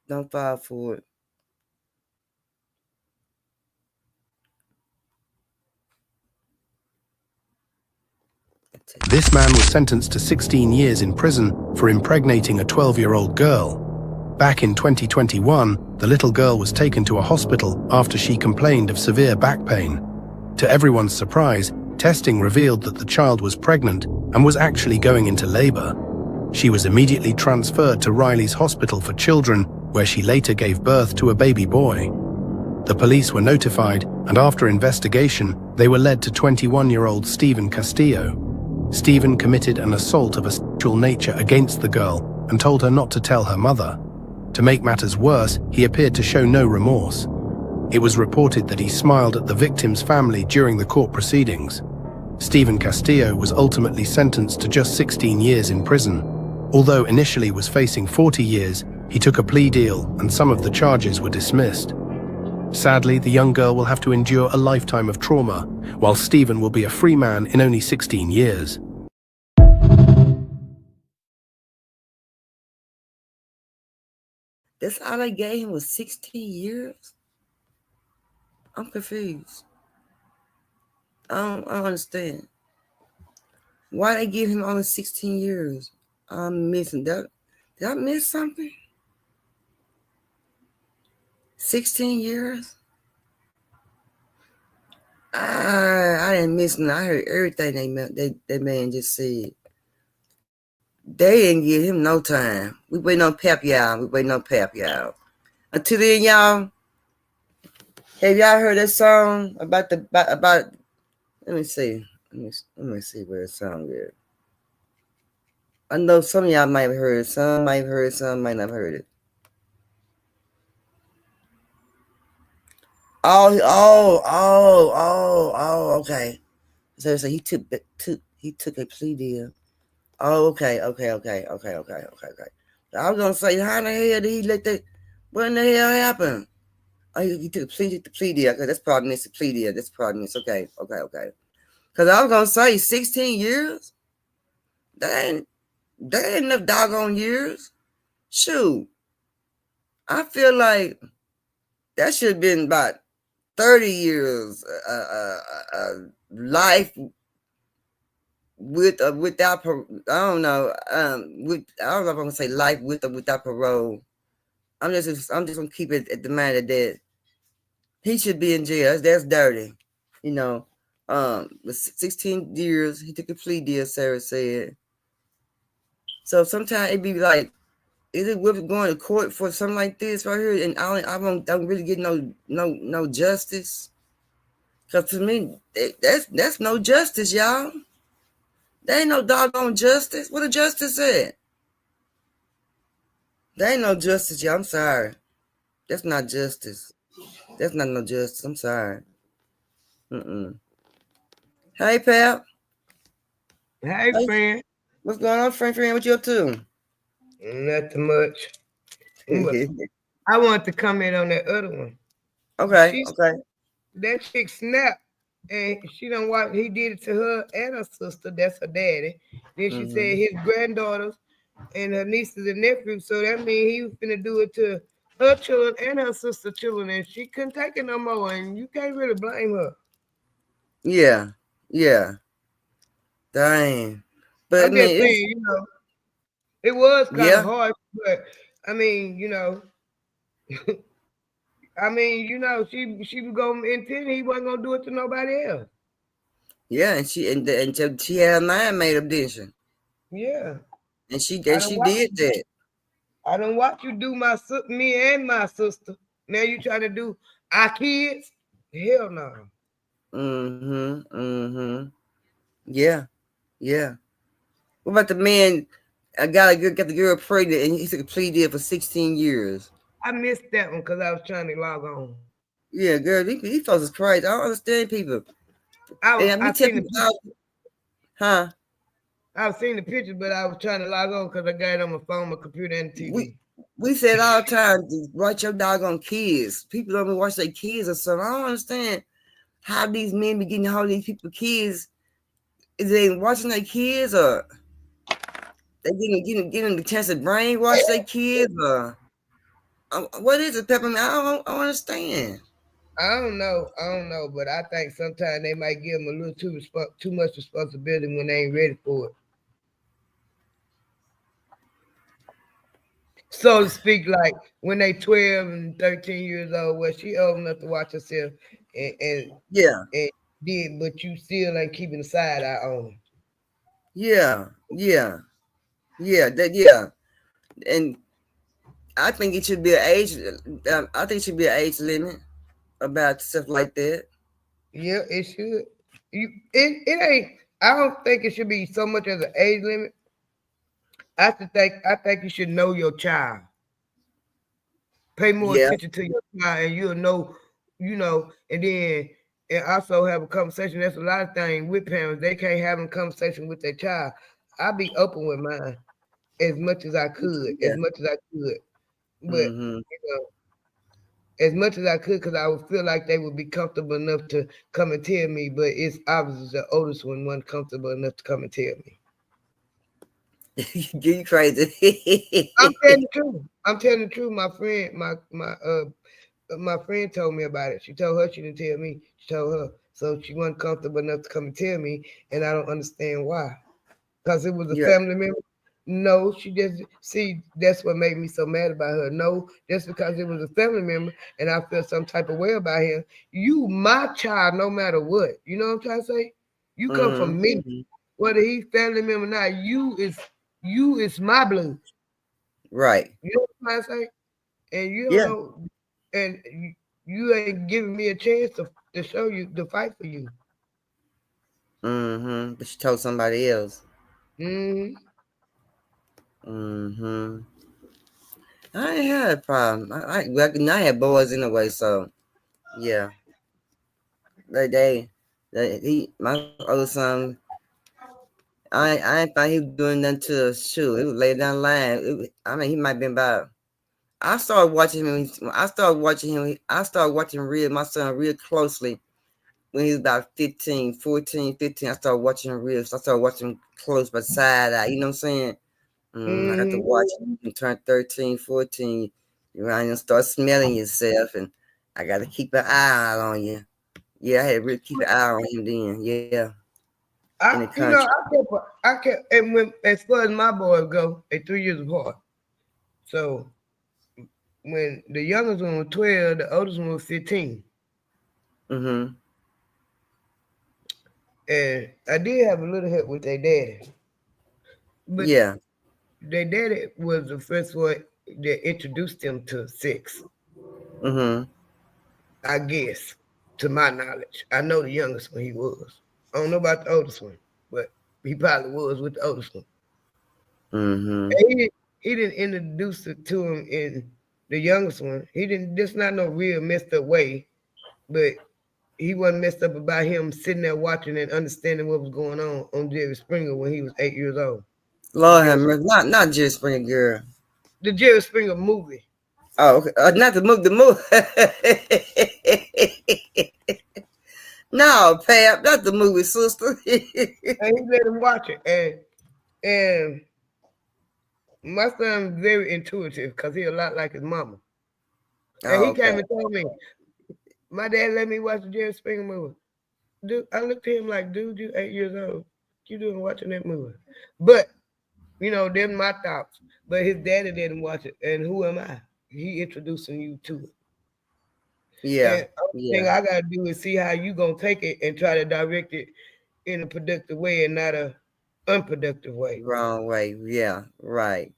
This man was sentenced to 16 years in prison for impregnating a 12-year-old girl. Back in 2021, the little girl was taken to a hospital after she complained of severe back pain. To everyone's surprise, testing revealed that the child was pregnant and was actually going into labor. She was immediately transferred to Riley's Hospital for Children, where she later gave birth to a baby boy. The police were notified, and after investigation, they were led to 21-year-old Stephen Castillo. Stephen committed an assault of a sexual nature against the girl and told her not to tell her mother. To make matters worse, he appeared to show no remorse. It was reported that he smiled at the victim's family during the court proceedings. Stephen Castillo was ultimately sentenced to just 16 years in prison. Although initially was facing 40 years, he took a plea deal and some of the charges were dismissed. Sadly, the young girl will have to endure a lifetime of trauma, while Stephen will be a free man in only 16 years. That's all they gave him was 16 years? I'm confused. I don't understand. Why they give him only 16 years? I'm missing that. Did I miss something? 16 years? I didn't miss nothing. I heard everything that man just said. They didn't give him no time. We waiting on Pep, y'all. Until then, y'all, have y'all heard that song about let me see. Let me see where the song is. I know some of y'all might have heard it. Some might have heard it, some might not have heard it. Okay. So he took a plea deal. Oh, okay. I was gonna say, how the hell did he let that? What in the hell happened? Oh, he took the plea deal. Okay, that's probably means the plea deal. That's probably means okay. Because I was gonna say 16 years. That ain't enough doggone years. Shoot, I feel like that should have been about 30 years life with or without I don't know with I don't know if I'm gonna say life with or without parole. I'm just gonna keep it at the matter that he should be in jail. That's dirty, you know. With 16 years, he took a plea deal. Sarah said. So sometimes it be like, is it worth going to court for something like this right here? And I don't really get no justice. Cause to me, that's no justice, y'all. There ain't no doggone justice. What the justice said? There ain't no justice, y'all. I'm sorry. That's not justice. That's not no justice. I'm sorry. Mm-mm. Hey, pal. Hey, friend. What's going on, friend? What you up to? Nothing much. I want to comment on that other one. Okay. That chick snapped, and she done watch. He did it to her and her sister. That's her daddy. Then she said his granddaughters and her nieces and nephews. So that means he was finna do it to her children and her sister children, and she couldn't take it no more. And you can't really blame her. Yeah. Dang. But I'm just saying, it was kind of hard, but I mean, she was gonna intend he wasn't gonna do it to nobody else. Yeah, and she had her mind made up, didn't she? Yeah. And she did that. I don't watch you do me and my sister. Now you trying to do our kids? Hell no. Yeah. What about the man? Got the girl pregnant, and he took a plea deal for 16 years. I missed that one because I was trying to log on. Yeah, girl, these folks is crazy. I don't understand people. I've seen the picture. Huh? I've seen the picture, but I was trying to log on because I got it on my phone, my computer, and TV. We said all the time, watch your doggone kids. People don't even watch their kids or something. I don't understand how these men be getting all these people kids. Is they watching their kids, or they getting the chance to brainwash their kids, or what is it, Peppermint? I don't understand. I don't know, but I think sometimes they might give them a little too much responsibility when they ain't ready for it. So to speak, like when they 12 and 13 years old, well, she old enough to watch herself, and did, but you still ain't keeping the side eye on them. Yeah. And I think it should be an age. I think it should be an age limit about stuff like that. Yeah, it should. It ain't. I don't think it should be so much as an age limit. I think you should know your child. Pay more attention to your child, and you'll know, and then and also have a conversation. That's a lot of things with parents. They can't have a conversation with their child. I'll be open with mine as much as I could, But as much as I could, because I would feel like they would be comfortable enough to come and tell me. But it's obvious the oldest one wasn't comfortable enough to come and tell me. You crazy. I'm telling the truth. My friend, my friend told me about it. She told her she didn't tell me. She told her. So she wasn't comfortable enough to come and tell me, and I don't understand why. Because it was a family member. No, she just that's what made me so mad about her. No, just because it was a family member and I felt some type of way about him. You my child no matter what. You know what I'm trying to say? You come from me. Whether he's family member or not, you is my blood. Right. You know what I'm trying to say? And you don't know, and you ain't giving me a chance to show you, to fight for you. But she told somebody else. I ain't had a problem. I had boys anyway, so yeah. My other son, I ain't thought he was doing nothing to a shoe. It was laid down the line. He might have been about. I started watching him. I started watching my son real closely when he was about 15, 14, 15. I started watching him I started watching him close by side eye. You know what I'm saying? I got to watch him turn 13, 14. You start smelling yourself, and I got to keep an eye on you. Yeah, I had to really keep an eye on him then. Yeah, in the country. I kept, and when as far as my boys go, they 3 years apart. So when the youngest one was 12, the oldest one was 15. Mm-hmm. And I did have a little help with their daddy. But Yeah. their daddy was the first one that introduced them to sex. Mm-hmm. I guess, to my knowledge. I know the youngest one he was. I don't know about the oldest one, but he probably was with the oldest one. Mm-hmm. And he didn't introduce it to him in the youngest one. He didn't, just not no real messed up way, but he wasn't messed up about him sitting there watching and understanding what was going on Jerry Springer when he was 8 years old. Lord have mercy. Not Jerry Springer girl. The Jerry Springer movie. Oh, okay. Not the move. The move. No, Pap, not the movie, sister. And he let him watch it, and my son's very intuitive because he's a lot like his mama. And he came and told me, my dad let me watch the Jerry Springer movie. Dude, I looked at him like, dude, you 8 years old. What you doing watching that movie? But, them my thoughts. But his daddy didn't watch it. And who am I? He introducing you to it. Yeah. And the only thing I got to do is see how you going to take it and try to direct it in a productive way and not a unproductive way. Wrong way. Yeah. Right.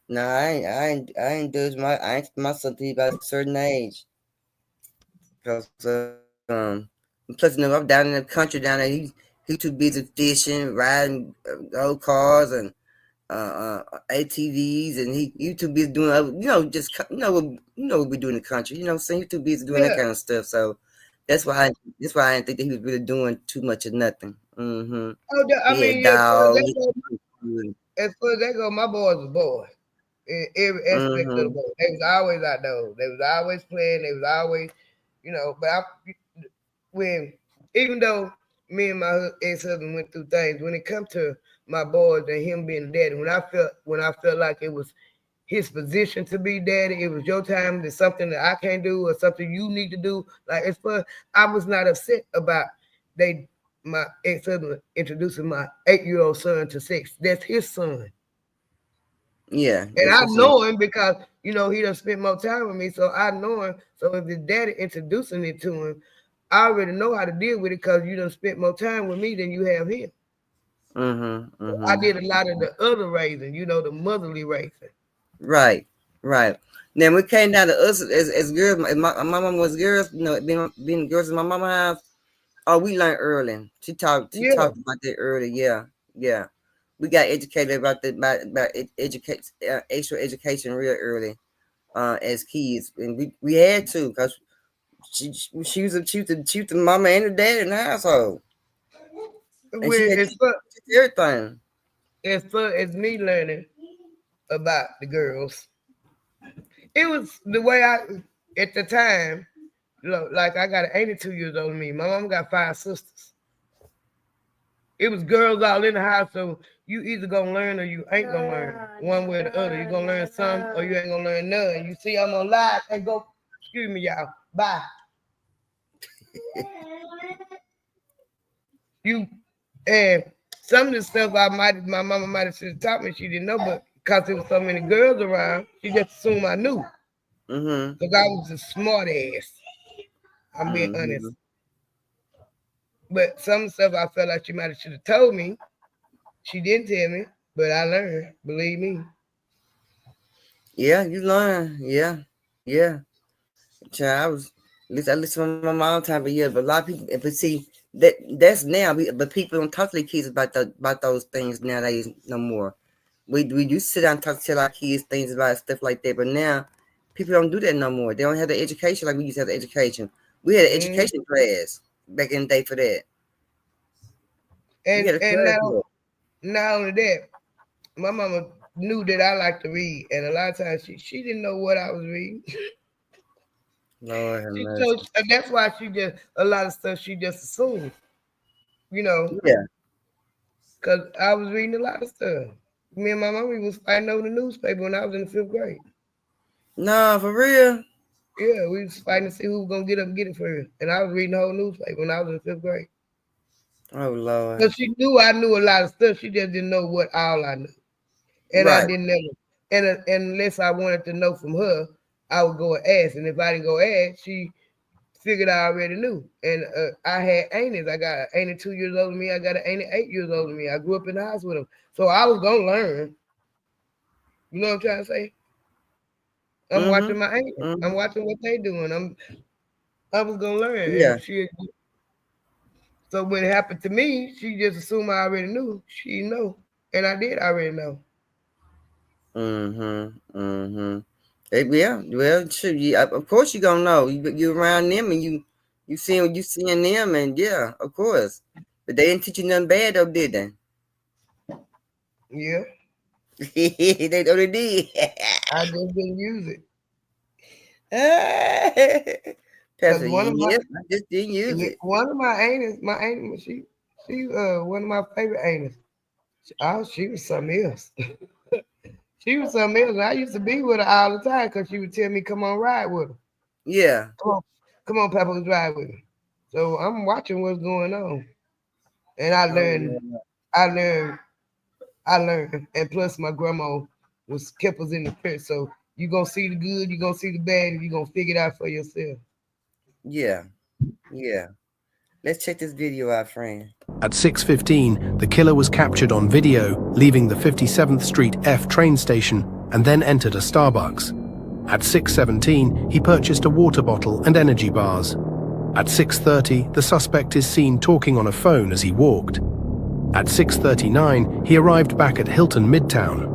No, I ain't do it. I ain't my son till he about a certain age. Cause plus I'm down in the country down there. He too busy fishing, riding old cars and ATVs, and he too busy doing just what we do in the country. You know what I'm saying? He too busy doing that kind of stuff. So that's why I didn't think that he was really doing too much of nothing. Mm-hmm. Oh, I mean, dogs. As far as that go, my boys was boys in every aspect of the boy. They was always outdoors. They was always playing. They was always, but even though me and my ex-husband went through things, when it comes to my boys and him being daddy, when I felt like it was his position to be daddy, it was your time. There's something that I can't do or something you need to do. Like I was not upset about my ex-husband introducing my 8-year-old son to sex. That's his son. Yeah. And I know him because, he done spent more time with me. So I know him. So if his daddy introducing it to him, I already know how to deal with it because you done spent more time with me than you have him. Mm-hmm. I did a lot of the other raising, the motherly raising. Right. Then we came down to us as girls. My mama was girls, being girls in my mama house. Oh, we learned early. She talked about that early. Yeah. We got educated about extra education real early, as kids, and we had to because she was the mama and the dad in the household, and she had everything. As far as me learning about the girls, it was the way at the time. Like I got 82 years older than me. My mom got 5 sisters. It was girls all in the house, so you either gonna learn or you ain't gonna learn. One way or the other. You gonna learn some or you ain't gonna learn none. You see, I'm on live and go, excuse me, y'all. Bye. And some of the stuff my mama might have should have taught me, she didn't know, but because there was so many girls around, she just assumed I knew. Because I was a smart ass. I'm being honest. But some stuff I felt like she might have should have told me. She didn't tell me, but I learned. Believe me. Yeah, you learn. Yeah. Child, I listen to my mom all the time, but a lot of people. But see, that's now. But people don't talk to their kids about those things nowadays no more. We used to sit down and tell our kids things about stuff like that, but now people don't do that no more. They don't have the education like we used to have the education. We had an education class back in the day for that. And not only that, my mama knew that I liked to read, and a lot of times she didn't know what I was reading. Lord have mercy. So that's why a lot of stuff she just assumed, Yeah. Because I was reading a lot of stuff. Me and my mama was fighting over the newspaper when I was in the 5th grade. No, for real. Yeah, we was fighting to see who was gonna get up and get it for her. And I was reading the whole newspaper when I was in 5th grade. Oh Lord. Because she knew I knew a lot of stuff. She just didn't know what all I knew. And I Right. didn't know. And unless I wanted to know from her, I would go and ask. And if I didn't go ask, she figured I already knew. And I had aunties. I got an auntie 2 years older than me. I got an auntie 8 years older than me. I grew up in the house with them. So I was going to learn. You know what I'm trying to say? I'm watching my aunties. I'm watching what they doing. I was going to learn. Yeah. And so when it happened to me, she just assumed I already knew. She didn't know. And I did already know. Yeah. Well, shoot, of course you gonna know. You around them and you seeing them, and yeah, of course. But they didn't teach you nothing bad though, did they? Yeah. They know they did. I just didn't use it. Pastor, One of yes, I just didn't use it. One of my aunties, she one of my favorite aunties. She was something else. She was something else. I used to be with her all the time because she would tell me, "Come on, ride with her." Yeah. Come on, Papa, let's ride with her. So I'm watching what's going on, and I learned, and plus my grandma kept us in the church. So you gonna see the good, you gonna see the bad, and you gonna figure it out for yourself. Yeah. Yeah. Let's check this video out, friend. At 6:15, the killer was captured on video, leaving the 57th Street F train station and then entered a Starbucks. At 6:17, he purchased a water bottle and energy bars. At 6:30, the suspect is seen talking on a phone as he walked. At 6:39, he arrived back at Hilton Midtown.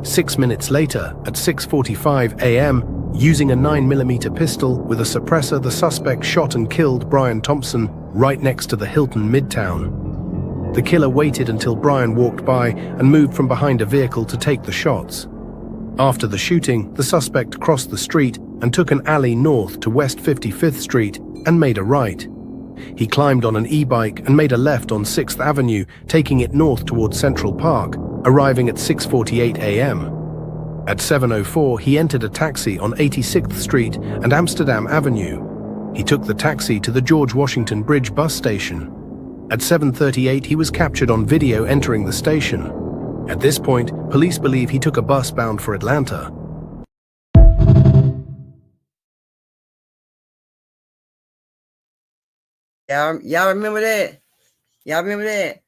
6 minutes later, at 6:45 a.m., using a 9mm pistol with a suppressor, the suspect shot and killed Brian Thompson right next to the Hilton Midtown. The killer waited until Brian walked by and moved from behind a vehicle to take the shots. After the shooting, the suspect crossed the street and took an alley north to West 55th Street and made a right. He climbed on an e-bike and made a left on 6th Avenue, taking it north towards Central Park, arriving at 6:48 a.m. At 7:04, he entered a taxi on 86th Street and Amsterdam Avenue. He took the taxi to the George Washington Bridge bus station. At 7:38, he was captured on video entering the station. At this point, police believe he took a bus bound for Atlanta. Y'all remember that? Y'all remember that?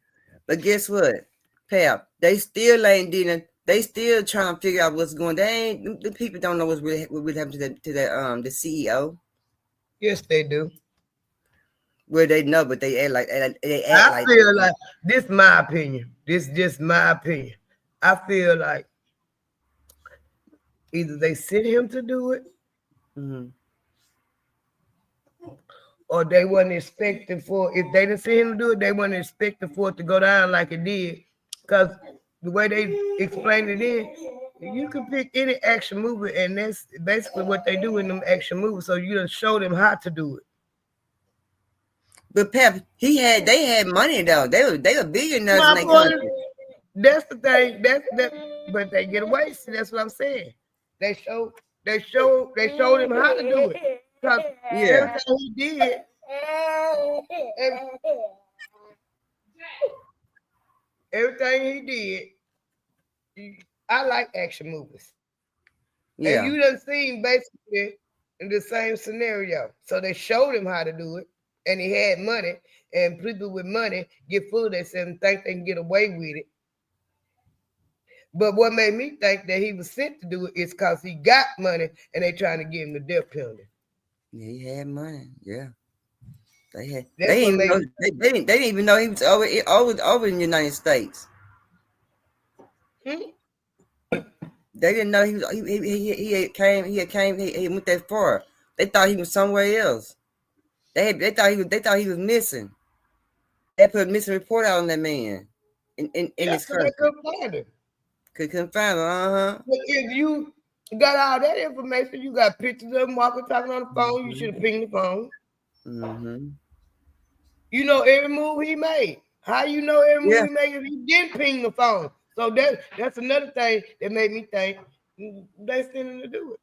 But guess what, Pap? They still ain't dealing. They still trying to figure out what's going. They ain't. The people don't know what really happened to the CEO. Yes, they do. Well, they know, but they act like I feel like this. My opinion. This just my opinion. I feel like either they sent him to do it, or they wasn't expecting for. If they didn't send him to do it, they wasn't expecting for it to go down like it did. Because the way they explained it you can pick any action movie, and that's basically what they do in them action movies. So you done show them how to do it. But Pep, they had money though. They were billionaires in their country. That's the thing. But they get away. See, that's what I'm saying. They showed him how to do it. Because everything he did, I like action movies. Yeah. And you done seen basically in the same scenario. So they showed him how to do it, and he had money, and people with money get fooled themselves and think they can get away with it. But what made me think that he was sent to do it is because he got money and they trying to give him the death penalty. Yeah, he had money. Yeah. They didn't even know he was over in the United States. They didn't know he went that far. They thought he was somewhere else. They thought he was missing. They put a missing report out on that man in his country. They couldn't find him. Couldn't find him. But if you got all that information, you got pictures of him walking, talking on the phone. You should have pinged the phone. You know every move he made. How you know every move he made if he didn't ping the phone? So that's another thing that made me think they sent him to do it.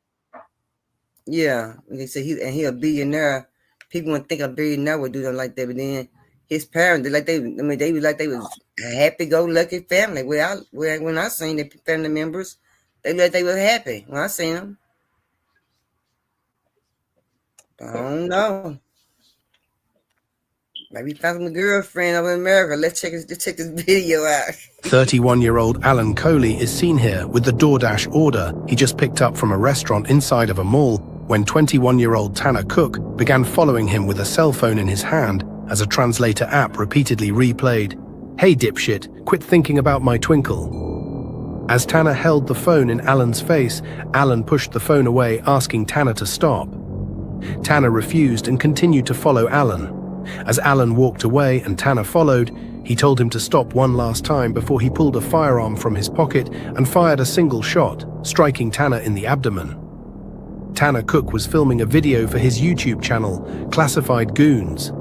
Yeah, he said he a billionaire. People wouldn't think a billionaire would do them like that, but then his parents, they was like they was a happy-go-lucky family. When I seen the family members, they looked like they were happy when I seen them. I don't know. Maybe found some girlfriend over in America. Let's check this video out. 31-year-old Alan Coley is seen here with the DoorDash order he just picked up from a restaurant inside of a mall when 21-year-old Tanner Cook began following him with a cell phone in his hand as a translator app repeatedly replayed, "Hey dipshit, quit thinking about my twinkle." As Tanner held the phone in Alan's face, Alan pushed the phone away, asking Tanner to stop. Tanner refused and continued to follow Alan. As Alan walked away and Tanner followed, he told him to stop one last time before he pulled a firearm from his pocket and fired a single shot, striking Tanner in the abdomen. Tanner Cook was filming a video for his YouTube channel, Classified Goons.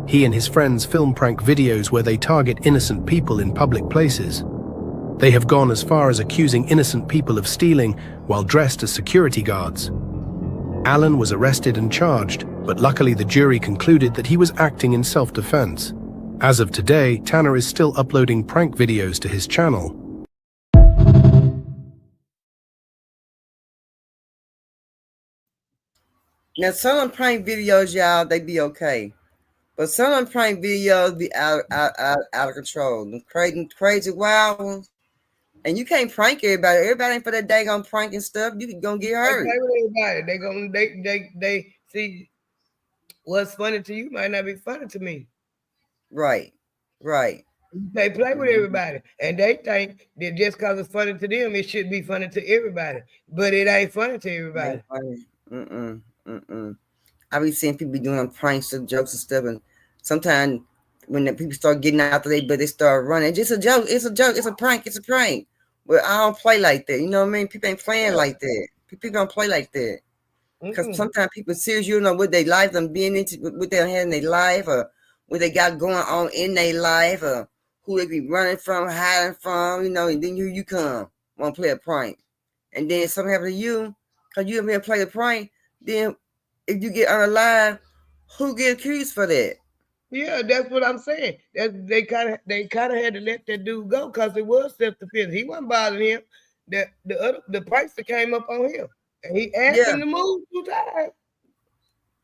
He and his friends film prank videos where they target innocent people in public places. They have gone as far as accusing innocent people of stealing while dressed as security guards. Alan was arrested and charged, but luckily the jury concluded that he was acting in self-defense. As of today, Tanner is still uploading prank videos to his channel. Now, some of them prank videos, y'all, they be okay. But some of them prank videos be out of control. The crazy wild ones. And you can't prank everybody. Everybody ain't for that daggone pranking stuff. You gonna get hurt. They play with everybody. They see what's funny to you might not be funny to me. Right. They play with everybody, and they think that just because it's funny to them, it should be funny to everybody. But it ain't funny to everybody. I be seeing people be doing pranks and jokes and stuff, and sometimes when the people start getting after they start running. It's just a joke. It's a joke. It's a prank. It's a prank. But I don't play like that. You know what I mean? People ain't playing like that. People don't play like that. Because sometimes people serious, you don't know what their life them being into, what they have in their life, or what they got going on in their life, or who they be running from, hiding from, and then you come, want to play a prank. And then something happen to you, because you ever play a prank, then if you get unalive, who get accused for that? Yeah, that's what I'm saying. They kind of had to let that dude go because it was self-defense. He wasn't bothering him. The prankster came up on him, and he asked him to move 2 times.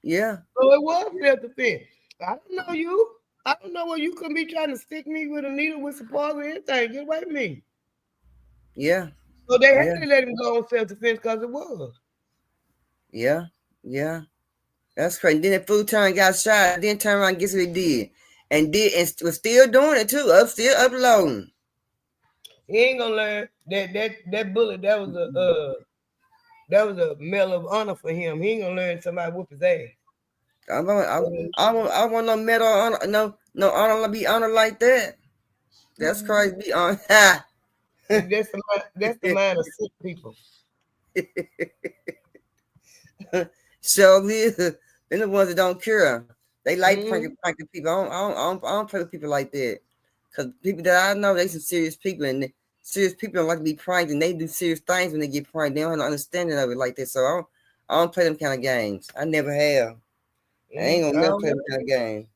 Yeah. So it was self-defense. I don't know you. I don't know where you could be trying to stick me with a needle with some poison or anything. Get away from me. Yeah. So they had to let him go on self-defense because it was. Yeah. That's crazy. Then the fool turned got shot. Then turned around and guess what he did? And was still doing it too. Still uploading. He ain't gonna learn that bullet. That was a medal of honor for him. He ain't gonna learn somebody whoop his ass. I want no medal honor, no honor to be honored like that. That's crazy. Be honored. That's the mind of sick people. So they're the ones that don't care. They like pranking people. I don't play with people like that. Because people that I know, they some serious people, and serious people don't like to be pranked, and they do serious things when they get pranked. They don't have no understanding of it like that. So I don't play them kind of games. I never have. I ain't gonna never play them kind of games.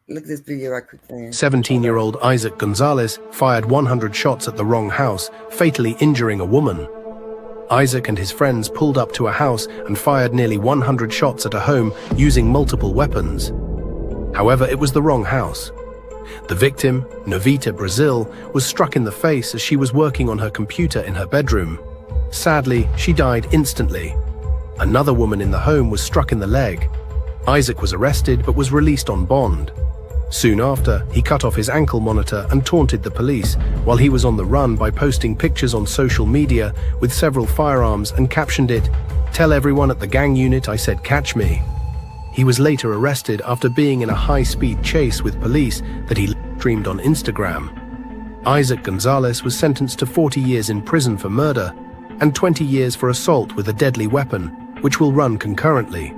Look at this video right quick, man. 17-year-old Isaac Gonzalez fired 100 shots at the wrong house, fatally injuring a woman. Isaac and his friends pulled up to a house and fired nearly 100 shots at a home using multiple weapons. However, it was the wrong house. The victim, Novita Brazil, was struck in the face as she was working on her computer in her bedroom. Sadly, she died instantly. Another woman in the home was struck in the leg. Isaac was arrested but was released on bond. Soon after, he cut off his ankle monitor and taunted the police while he was on the run by posting pictures on social media with several firearms and captioned it, "Tell everyone at the gang unit I said catch me." He was later arrested after being in a high-speed chase with police that he streamed on Instagram. Isaac Gonzalez was sentenced to 40 years in prison for murder and 20 years for assault with a deadly weapon, which will run concurrently.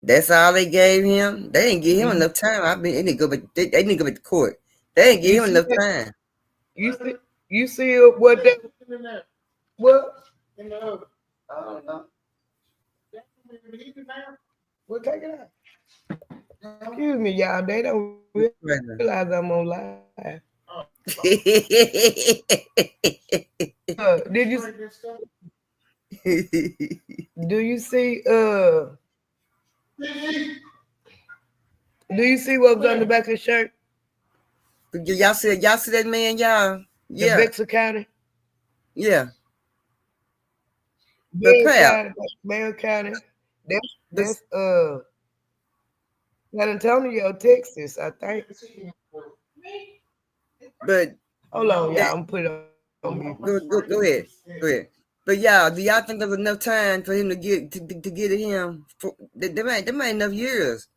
That's all they gave him. They didn't give him enough time. They need to go back. They need to go back to court. They didn't give him enough time. You see what they what? I don't know. We'll take it out. Excuse me, y'all. They don't realize I'm on live. Did you? Do you see? Do you see what was on the back of the shirt? Y'all see that man, y'all? Yeah. The Bexar County. Yeah. Bell County. That's San Antonio, Texas, I think. But hold on, y'all. I'm put it on me. Go ahead. But y'all, do y'all think there's enough time for him to get at him? There ain't enough years.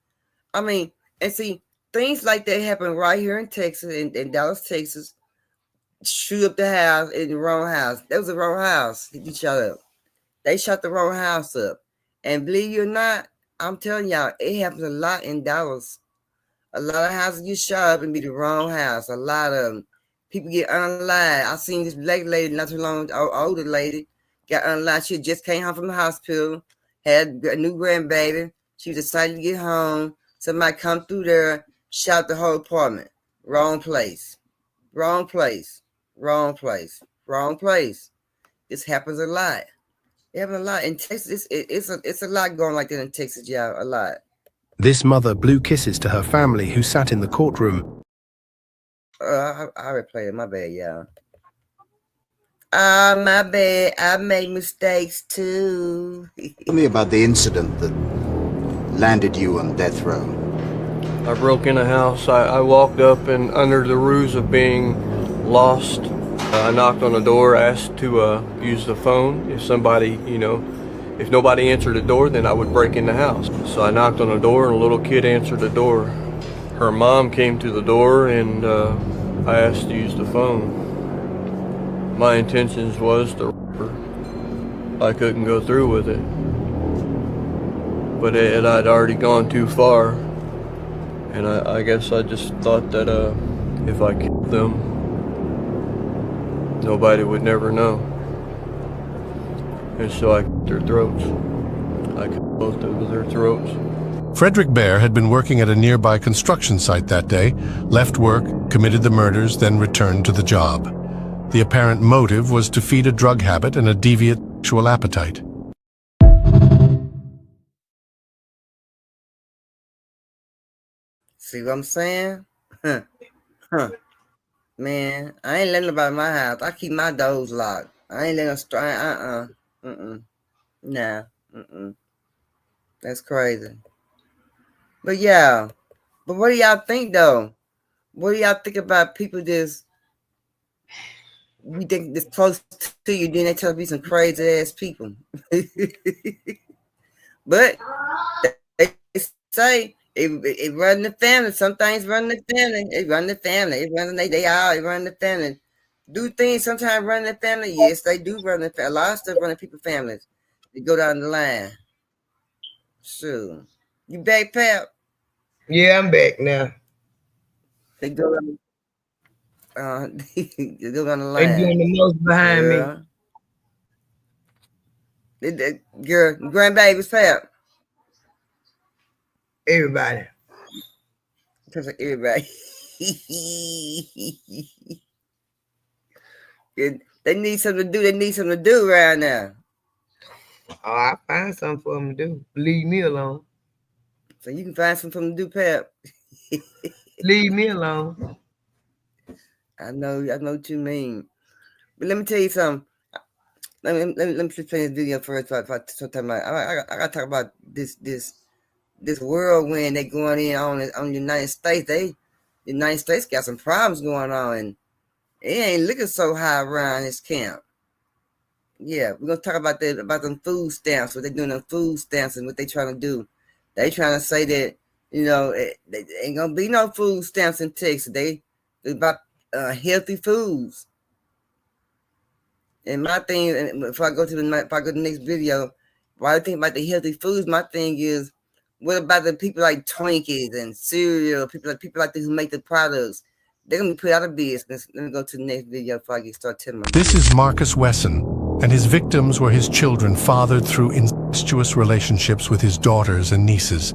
I mean, and see, things like that happen right here in Texas, in Dallas, Texas. Shoot up the house in the wrong house. That was the wrong house. He shot up. They shot the wrong house up. And believe you or not, I'm telling y'all, it happens a lot in Dallas. A lot of houses get shot up and be the wrong house. A lot of them. People get unalive. I seen this black lady not too long, older lady, got unalive. She just came home from the hospital, had a new grandbaby. She was excited to get home. Somebody come through there, shot the whole apartment. Wrong place. Wrong place. Wrong place. Wrong place. This happens a lot. It happens a lot. In Texas, it's a lot going like that in Texas, y'all. A lot. This mother blew kisses to her family who sat in the courtroom. I already played it. My bad, y'all. My bad. I made mistakes too. Tell me about the incident that landed you on death row. I broke in a house. I walked up and under the ruse of being lost, I knocked on the door, asked to use the phone. If somebody, if nobody answered the door, then I would break in the house. So I knocked on the door and a little kid answered the door. Her mom came to the door and I asked to use the phone. My intentions was to rape her. I couldn't go through with it. But I'd already gone too far. And I guess I just thought that if I killed them, nobody would never know. And so I cut their throats. I cut both of their throats. Frederick Bear had been working at a nearby construction site that day, left work, committed the murders, then returned to the job. The apparent motive was to feed a drug habit and a deviant sexual appetite. See what I'm saying? Man, I ain't letting nobody in my house. I keep my doors locked. I ain't letting them Nah. That's crazy. But yeah. But what do y'all think though? What do y'all think about people we think this close to you, then they tell me some crazy ass people. But they say it run the family. Some things run the family. It run the family. It run the family. Do things sometimes run the family? Yes, they do run the family. A lot of stuff run in people's families. They go down the line. Sure. You back, Pap? Yeah, I'm back now. They go down they go down the line. They doing the most behind me. Girl, grandbabies, Pap. Everybody. Everybody. They need something to do. They need something to do right now. Oh, I find something for them to do. Leave me alone. So you can find something to do, Pap. Leave me alone. I know what you mean. But let me tell you something. Let me just play this video first. I gotta talk about this whirlwind they going in on the United States. The United States got some problems going on, and it ain't looking so high around this camp. Yeah, we're gonna talk about them food stamps. What they doing on food stamps and what they trying to do. They trying to say that they ain't gonna be no food stamps in Texas. They about healthy foods. And my thing, and if I go to the next video, why I think about the healthy foods, my thing is What about the people like Twinkies and cereal? People like who make the products. They're gonna be put out of business. Let me go to the next video before I get start telling my This is Marcus Wesson, and his victims were his children fathered through incestuous relationships with his daughters and nieces.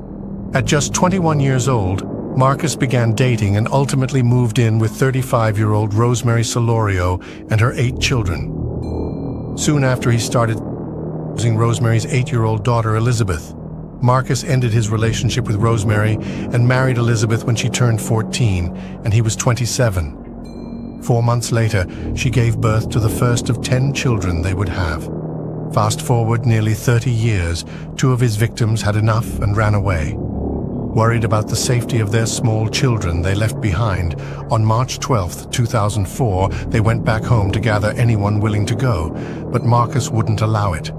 At just 21 years old, Marcus began dating and ultimately moved in with 35-year-old Rosemary Solorio and her 8 children. Soon after he started using Rosemary's 8-year-old daughter Elizabeth, Marcus ended his relationship with Rosemary and married Elizabeth when she turned 14 and he was 27. 4 months later, she gave birth to the first of 10 children they would have. Fast forward nearly 30 years, 2 of his victims had enough and ran away. Worried about the safety of their small children they left behind, on March 12, 2004, they went back home to gather anyone willing to go, but Marcus wouldn't allow it.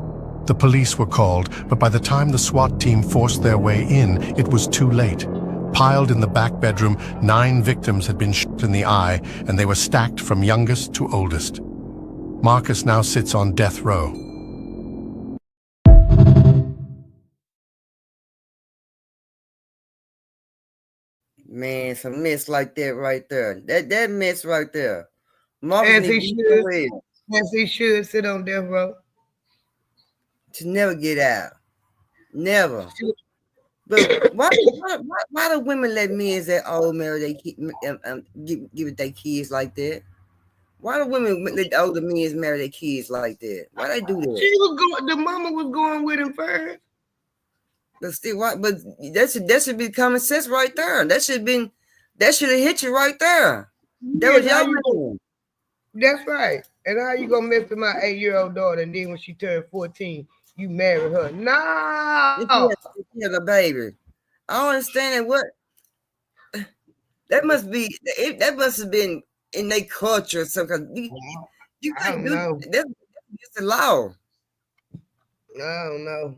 The police were called, but by the time the SWAT team forced their way in, it was too late. Piled in the back bedroom, 9 victims had been shot in the eye, and they were stacked from youngest to oldest. Marcus now sits on death row. Man, some mess like that right there. That mess right there. Marcus As he should sit on death row. To never get out. Never. But why do women let men that old marry they give it their kids like that? Why do women let the older men marry their kids like that? Why they do that? The mama was going with him first. But still, why? But that should be common sense right there. That should have hit you right there. That was your man. That's right. And how you gonna mess with my 8-year-old daughter, and then when she turned 14, you marry her? No. She had a baby. I don't understand what. That must have been in their culture. So you can't do that's the law. I don't know.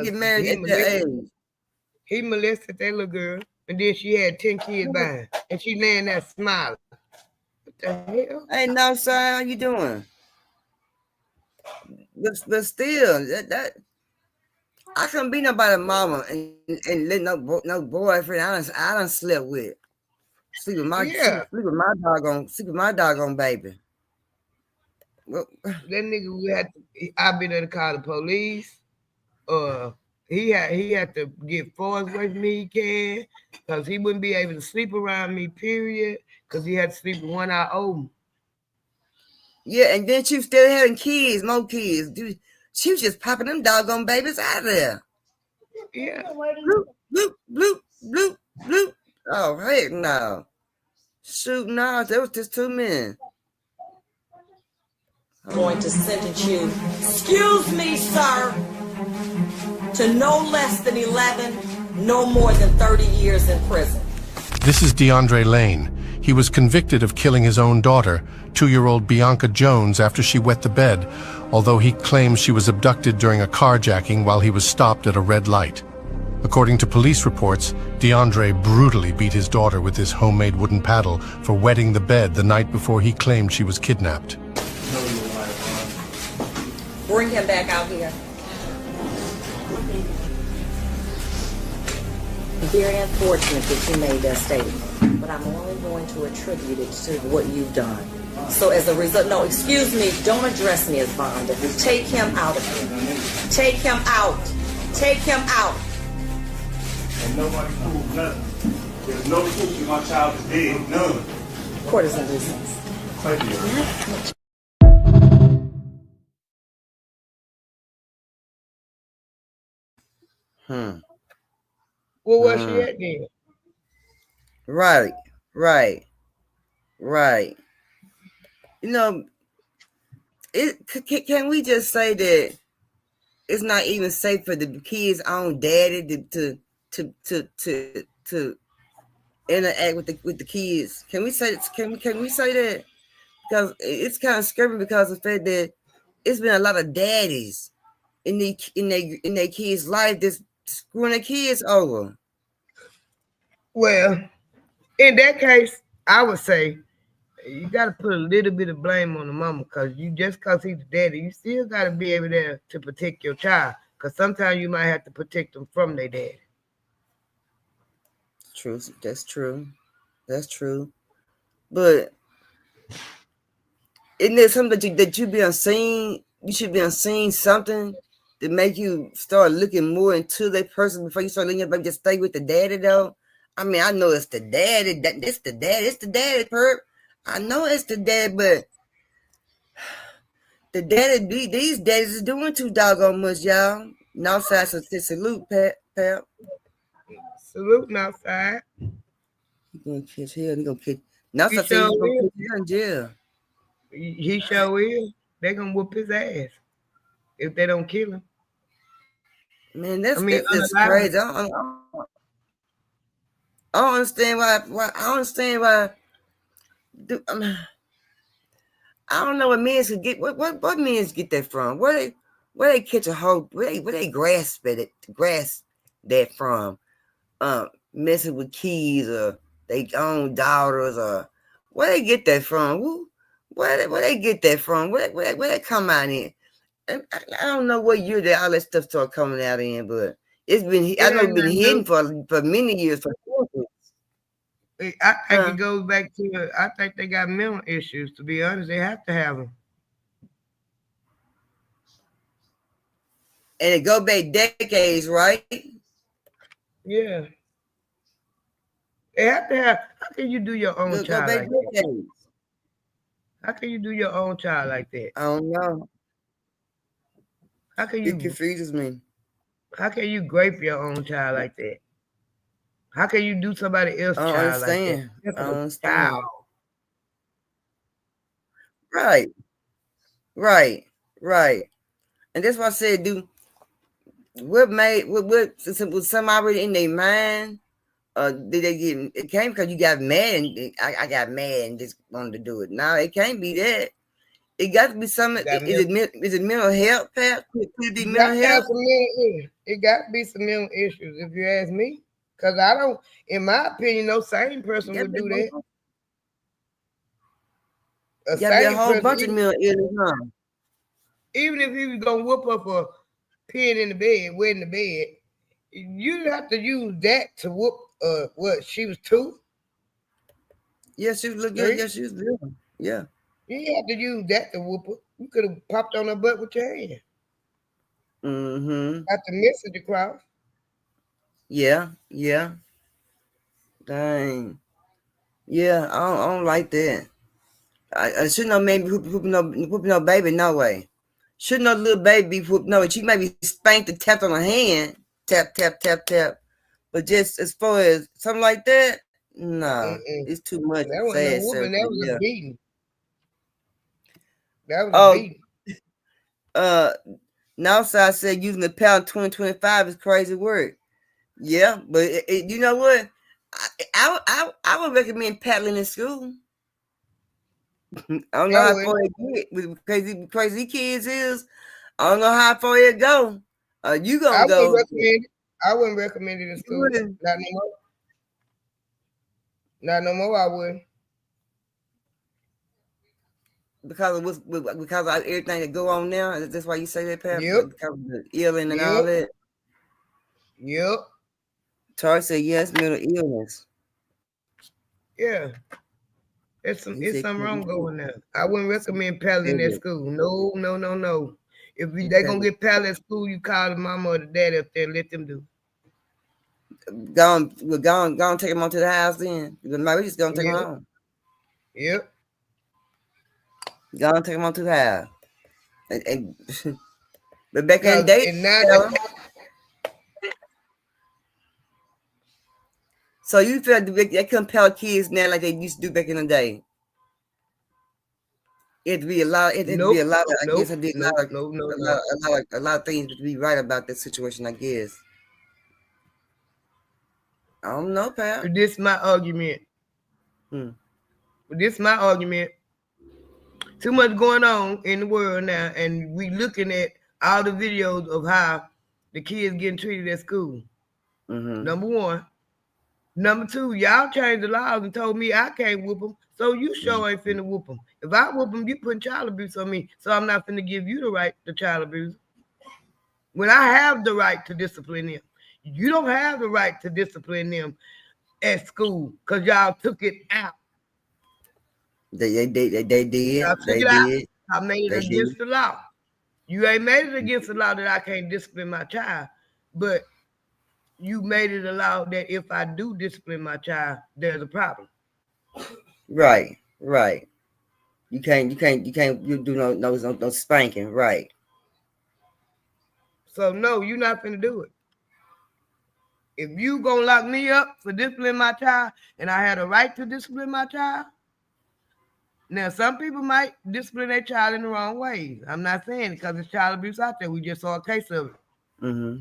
Get married at that age. He molested that little girl, and then she had 10 kids by her, and she laying there smiling. What the hell? Hey, no, sir, how you doing? But still, that I couldn't be nobody's mama and let no boyfriend I done slept with. Sleep with my doggone baby. Well, that nigga I've been there to call the police. He had to get far away from me he can, because he wouldn't be able to sleep around me, period, because he had to sleep with one eye open. Yeah, and then she was still having kids, more kids. Dude, she was just popping them doggone babies out of there. Yeah. Bloop, bloop, bloop, bloop, bloop. Oh, heck no. Shoot, no, there was just 2 men. I'm going to sentence you, excuse me, sir, to no less than 11, no more than 30 years in prison. This is DeAndre Lane. He was convicted of killing his own daughter, 2-year-old Bianca Jones, after she wet the bed, although he claims she was abducted during a carjacking while he was stopped at a red light. According to police reports, DeAndre brutally beat his daughter with his homemade wooden paddle for wetting the bed the night before he claimed she was kidnapped. Bring him back out here. Very unfortunate that you made that statement, but I'm only going to attribute it to what you've done. So as a result, no, excuse me, don't address me as Vonda. Take him out of here. Take him out. Take him out. And nobody proved nothing. There's no proof that my child is dead. None. Court is in recess. Thank you. Well, where's she at then? Right. You know, can we just say that it's not even safe for the kids' own daddy to interact with the kids? Can we say can we say that? Because it's kind of scary because of the fact that it's been a lot of daddies in their kids' life that's screwing their kids over. Well, in that case, I would say you got to put a little bit of blame on the mama, because because he's the daddy, you still got to be able to protect your child, because sometimes you might have to protect them from their daddy. True. That's true. That's true. But isn't there something that you be unseen? You should be unseen something to make you start looking more into that person before you start letting your baby just stay with the daddy though. I mean, I know it's the daddy. It's the daddy. It's the daddy, perp. I know it's the dad, but the daddy, these daddies is doing too doggone much, y'all. Northside, so salute, Pap. Salute outside. He gonna catch hell. He gonna catch. He Northside say sure he gonna will. catch hell in jail. He sure will. They gonna whoop his ass if they don't kill him. Man, that's I mean, just unalive. crazy. I don't understand why. I don't understand why. I don't know what men could get. What men get that from? Where they catch a hold? Where they grasp at it? Grasp that from? Messing with kids or they own daughters or where they get that from? Where they get that from? Where they come out in? I don't know what year that all that stuff started coming out in, but it's been. I It know ain't it's been nothing hidden new. for many years. I think it goes back to. I think they got mental issues. To be honest, they have to have them. And it go back decades, right? Yeah, they have to have. How can you do your own Go child back like that? decades. How can you do your own child like that? I don't know. How can It you? confuses me. How can you grape your own child like that? How can you do somebody I else's don't child like that? understand. That's I don't a child. understand. Right, right, right. And that's why I said, do what made what was some already in their mind? Did they get it came because you got mad and I got mad and just wanted to do it. No, it can't be that. It got to be something. Is it mental health, Pat? Could it be You got mental to have health? some mental issues. It got to be some mental issues, if you ask me. Because I don't, in my opinion, no sane person would do that. A Got to be a sane whole person, bunch of mental illness, huh? even if he was gonna whoop up a pin in the bed, wet in the bed, you have to use that to whoop. What she was 2? Yeah, she was looking. 3? Yeah, she was little. Yeah. You have to use that to whoop her. You could have popped on her butt with your hand. Mm-hmm. Got the message across. Yeah. Yeah. Dang. Yeah, I don't like that. I should know maybe whooping no baby, no way. Should no little baby whoop no. She maybe spanked and tapped on her hand, tap tap tap tap. But just as far as something like that, no, it's too much. That wasn't no Sad, whooping. That was yeah. a beating. That was a Oh, beating. now so I said using the pound 2025 is crazy work. Yeah, but you know what? I would recommend paddling in school. I don't know how far it get with crazy kids is. I don't know how far it go. You gonna I wouldn't go? recommend it. I wouldn't recommend it in school. Not no more. Not no more. I wouldn't. Because of everything that go on now. That's why you say that, Pat. Yep. Because of the illness and all Yep. that. Yep. Tar said yes, mental illness. Yeah. It's something wrong going there. I wouldn't recommend paddling at school. No, no, no, no. If they gonna get paddled at school, you call the mama or the daddy up there and let them do. Go on, take them on to the house then. Maybe just gonna take them home. Yep. Go on, take them on to the house. And but back in the day, so you feel they compel kids now like they used to do back in the day. It'd be a lot. It'd be a lot. I guess it'd be a lot of things to be right about this situation. I guess. I don't know, pal. This is my argument. This is my argument. Too much going on in the world now, and we looking at all the videos of how the kids getting treated at school. Number one. Number two, y'all changed the laws and told me I can't whoop them, so you sure ain't finna whoop them. If I whoop them, you putting child abuse on me, so I'm not finna give you the right to child abuse. When I have the right to discipline them, you don't have the right to discipline them. at school because y'all took it out. They did. Y'all took They it out. did. I made it They did. against the law. You ain't made it against the law that I can't discipline my child, but you made it a law that if I do discipline my child, there's a problem. Right. Right. You can't. You do no spanking. Right. So no, you're not finna do it. If you gonna lock me up for disciplining my child, and I had a right to discipline my child, now some people might discipline their child in the wrong ways. I'm not saying it because it's child abuse out there. We just saw a case of it.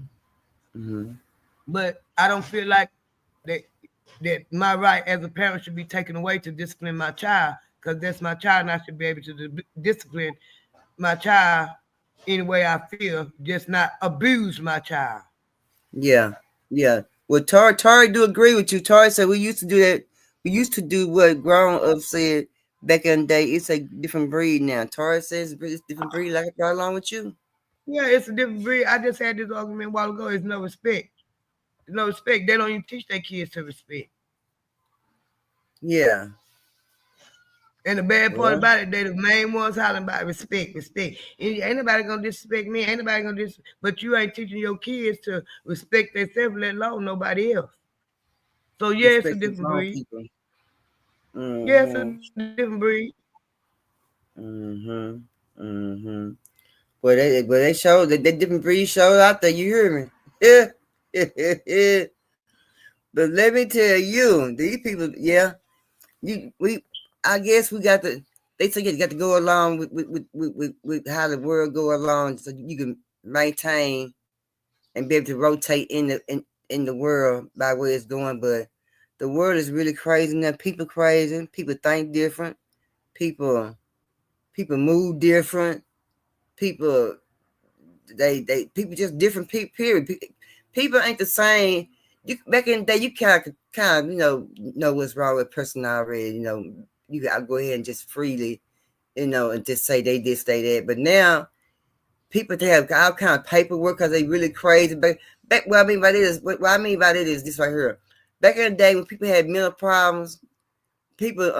But I don't feel like that my right as a parent should be taken away to discipline my child because that's my child and I should be able to discipline my child any way I feel, just not abuse my child. Yeah. Yeah. Well, Tori do agree with you. Tori said we used to do that. We used to do what grown up said back in the day. It's a different breed now. Tori says it's a different breed. Like right along with you. Yeah, it's a different breed. I just had this argument a while ago. It's no respect. There's no respect. They don't even teach their kids to respect. Yeah. And the bad part Well, about it, they the main ones hollering about respect. Ain't nobody gonna disrespect me. Ain't nobody gonna but you ain't teaching your kids to respect themselves, let alone nobody else. So yeah, it's a respect the different grown breed. people. Yeah, it's a different breed. But they showed that different breed showed out there. You hear me? Yeah. But let me tell you, these people, yeah, I guess we got to. They say you got to go along with how the world go along, so you can maintain and be able to rotate in the world by where it's going. But the world is really crazy now. People crazy. People think different. People move different. People people just different. Period. People ain't the same. You back in the day, you kind of know what's wrong with a person already. You gotta go ahead and just freely, and just say they this, they that. But now people they have all kind of paperwork because they really crazy. But what I mean by this, what I mean by that is this right here. Back in the day when people had mental problems, people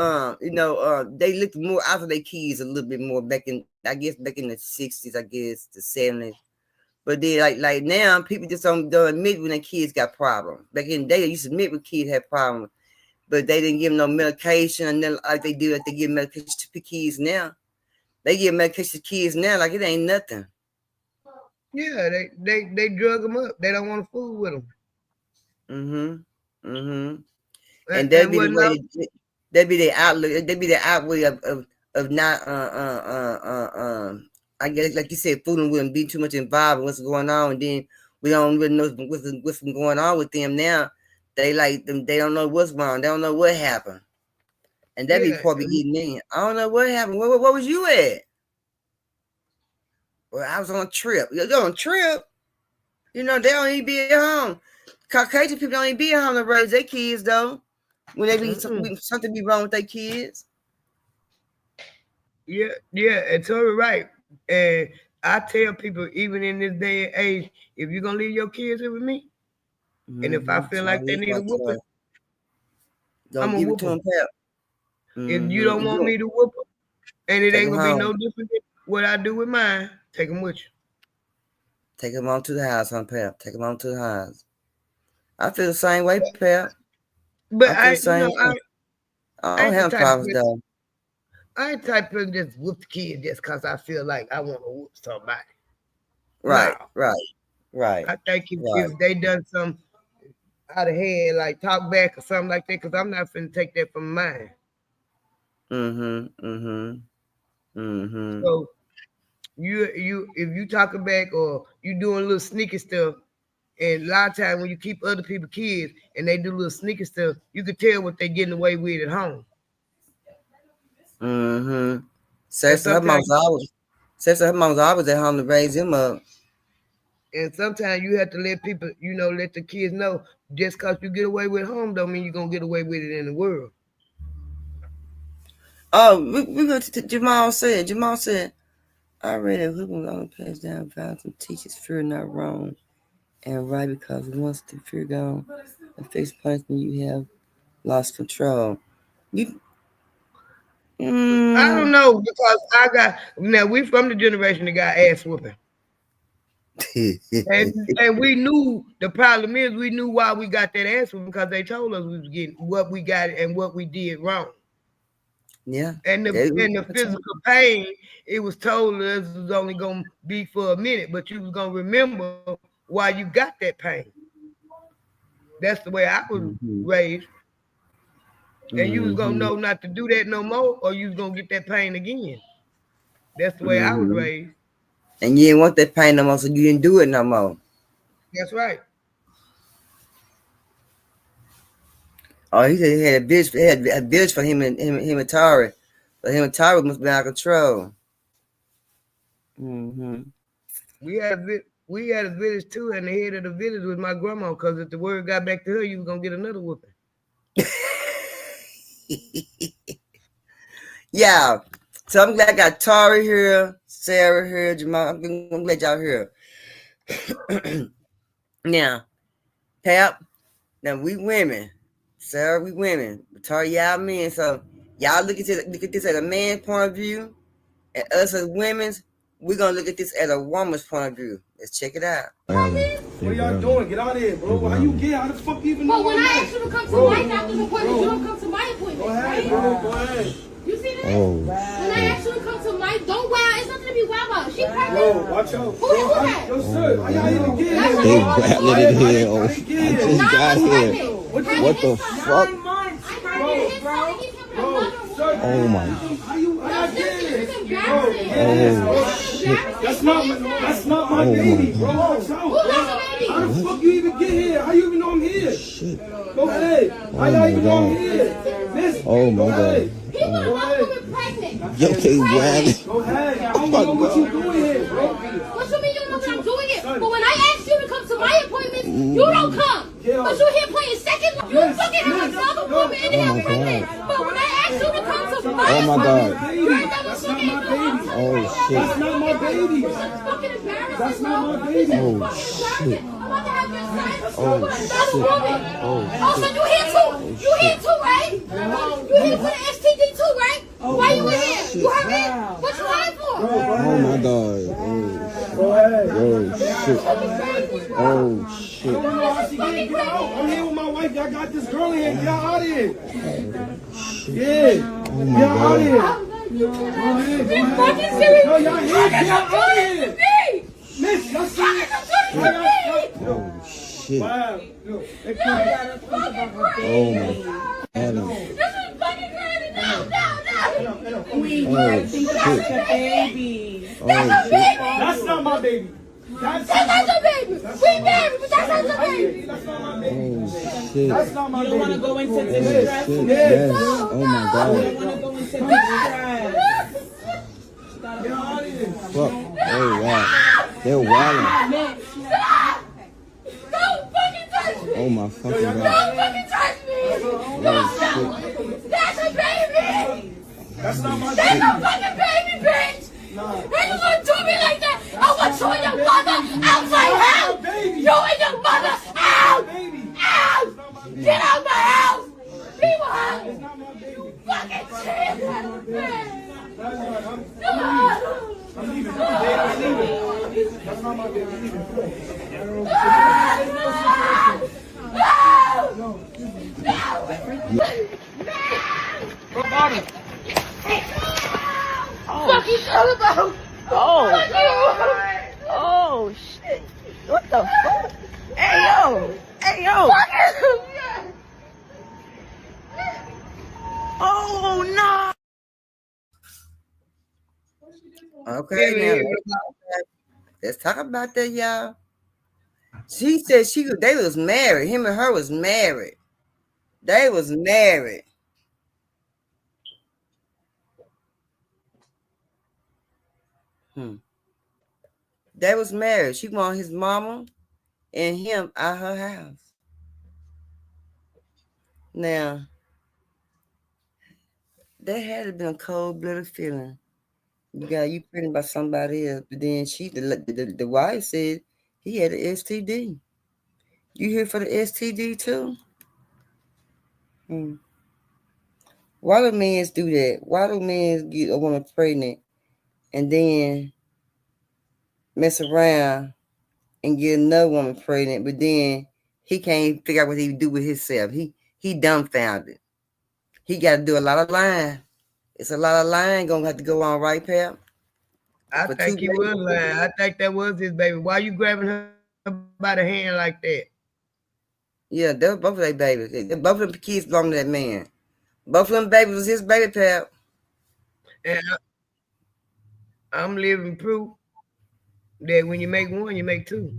they looked more after their kids a little bit more back in back in the 60s, I guess the 70s. But then like now people just don't admit when their kids got problems. Back in the day they used to admit when kids had problems, but they didn't give them no medication, and then like they do, like they give medication to kids now. They give medication to kids now like it ain't nothing. Yeah, they drug them up. They don't want to fool with them. And that'd And be the what way. no? That'd be the outlook. That'd be the outway of not I guess like you said, fooling with them, being too much involved in what's going on, and then we don't really know what's going on with them now. They like them. They don't know what's wrong. They don't know what happened, and that be Yeah, probably getting in. I don't know what happened. Where was you at? Well, I was on a trip. You're on a trip. They don't even be at home. Caucasian people don't even be at home to raise their kids though. When they be something be wrong with their kids. Yeah, it's totally right. And I tell people, even in this day and age, if you're gonna leave your kids here with me, and if I feel like they need a whooping, Don't I'm a give it to whoop them, them. Pep. If you don't want me to whoop them, and it Take ain't them gonna be home. no different than what I do with mine, take them with you. Take them on to the house, huh, Pep? Take them on to the house. I feel the same way, Pep. But I feel the same way. I I don't ain't the have type of problems person, though. I ain't the type of person just whoop the kid just cause I feel like I want to whoop somebody. Right, No. right, right, I think right. if they done some out of hand, like talk back or something like that, because I'm not finna take that from mine. So you if you talking back or you doing a little sneaky stuff, and a lot of times when you keep other people kids and they do little sneaky stuff, you can tell what they getting away with at home. Her mom's always at home to raise him up. And sometimes you have to let people, let the kids know just because you get away with home don't mean you're going to get away with it in the world. Oh, we go to Jamal said, I read that Hooping gonna pass down vows and teaches fear not wrong and right because once the fear gone, the fixed punishment you have Lost control. You. I don't know because we from the generation that got ass whooping. and we knew the problem is we knew why we got that ass whooping because they told us we was getting what we got and what we did wrong. Yeah. And the physical pain, it was told us it was only gonna be for a minute, but you was gonna remember why you got that pain. That's the way I was raised. And you was gonna know not to do that no more, or you was gonna get that pain again. That's the way I was raised. And you didn't want that pain no more, so you didn't do it no more. That's right. Oh, he said he had a bitch for him and Tari. But him and Tari must be out of control. We had a village too, and the head of the village was my grandma. Because if the word got back to her, you was gonna get another whooping. Yeah. So I'm glad I got Tari here, Sarah here, Jamal. I'm glad y'all here. Now, Pap. Now we women, Sarah, we women. Tari, y'all men. So y'all look at this at a man's point of view, and us as women, we're gonna look at this at a woman's point of view. Let's check it out. What y'all doing? Get out of here, bro. How you get? How the fuck you even know? But when I asked you to come to my doctor's appointment, you don't come to my appointment. Go ahead, bro. Go ahead. You see that? Oh. When I asked you to come to my, don't wow. It's nothing to be wow about. She pregnant. Yo, watch out. Who is that? Yo, sir. How y'all even get here? They rattling in here. I just got here. What the fuck? Oh my. How y'all get here? Oh shit. That's not my baby, bro. Watch out. How the fuck you even get here? How you even know I'm here? Shit. Go ahead. How y'all even know I'm here? Listen. Oh my god. Yo, they rallying. Go ahead. I don't know what you doing here, bro. What you mean you don't know what I'm doing here? But when I asked you to come to my appointments, you don't come. But you here playing second. You fucking have another woman in here pregnant. But when I asked you to come to my Oh my god. That's not my baby. Oh shit. That's not my baby. That's not my baby. Oh shit. Oh shit. Oh, so you here too? You here too, right? You here for the STD too, right? Why you in here? You heard me? What you here for? Oh my god. Oh shit. Oh shit. I'm here with my wife. Y'all got this girl in here. Get out of here. Yeah. Oh my Get out of here. god. Go ahead. No, y'all here. Get out of here. Miss, y'all see it? Oh shit. Wow. Oh my. Adam. This is fucking crazy. No. Oh shit. Baby. Oh shit. That's not my baby. That's not your baby. We married, but that's not your baby. That's not my baby. Oh shit. That's not my You baby. don't want to go into Oh distress. shit. You Yes. Oh my don't god. want to go into distress. Get out of here. Fuck. Oh wow. They're wilding. Don't fucking touch me. Oh my fucking Don't god. fucking touch me. Oh shit. That's a baby. That's not my That's baby. a fucking baby, bitch. And you gonna do me like that? I want you and your mother outside house. You and your mother out. Out. Get out my house. People, you fucking shit. I'm leaving. That's not my baby. I'm leaving. Fuck you talking about? Oh shit. What the fuck? Hey yo. Oh no. Okay, now let's talk about that, y'all. She said they was married. Him and her was married. They was married. They was married. She wanted his mama and him at her house. Now, that had to been a cold-blooded feeling. You pregnant by somebody else, but then the wife said he had an STD. You here for the STD too? Hmm. Why do men do that? Why do men get a woman pregnant and then mess around and get another woman pregnant, but then he can't figure out what he do with himself? He dumbfounded. He got to do a lot of lying. It's a lot of lying gonna have to go on, right, Pap? I For two think he was babies. lying. I think that was his baby. Why you grabbing her by the hand like that? Yeah, they're both of their babies. Both of them kids belong to that man. Both of them babies was his baby, Pap. And I'm living proof that when you make one, you make two.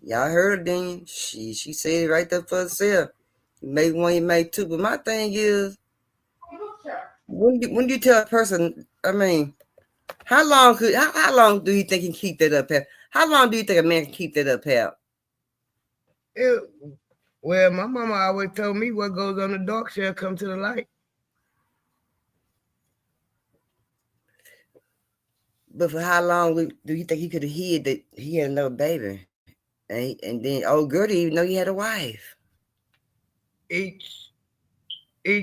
Y'all heard her, then she said it right there for herself. You make one, you make two. But my thing is, when do you tell a person? I mean, how long do you think he can keep that up, Pap? How long do you think a man can keep that up, Pap? Well, my mama always told me what goes on the dark shall come to the light. But for how long do you think he could have hid that he had another baby? And then old girl didn't even know he had a wife. Each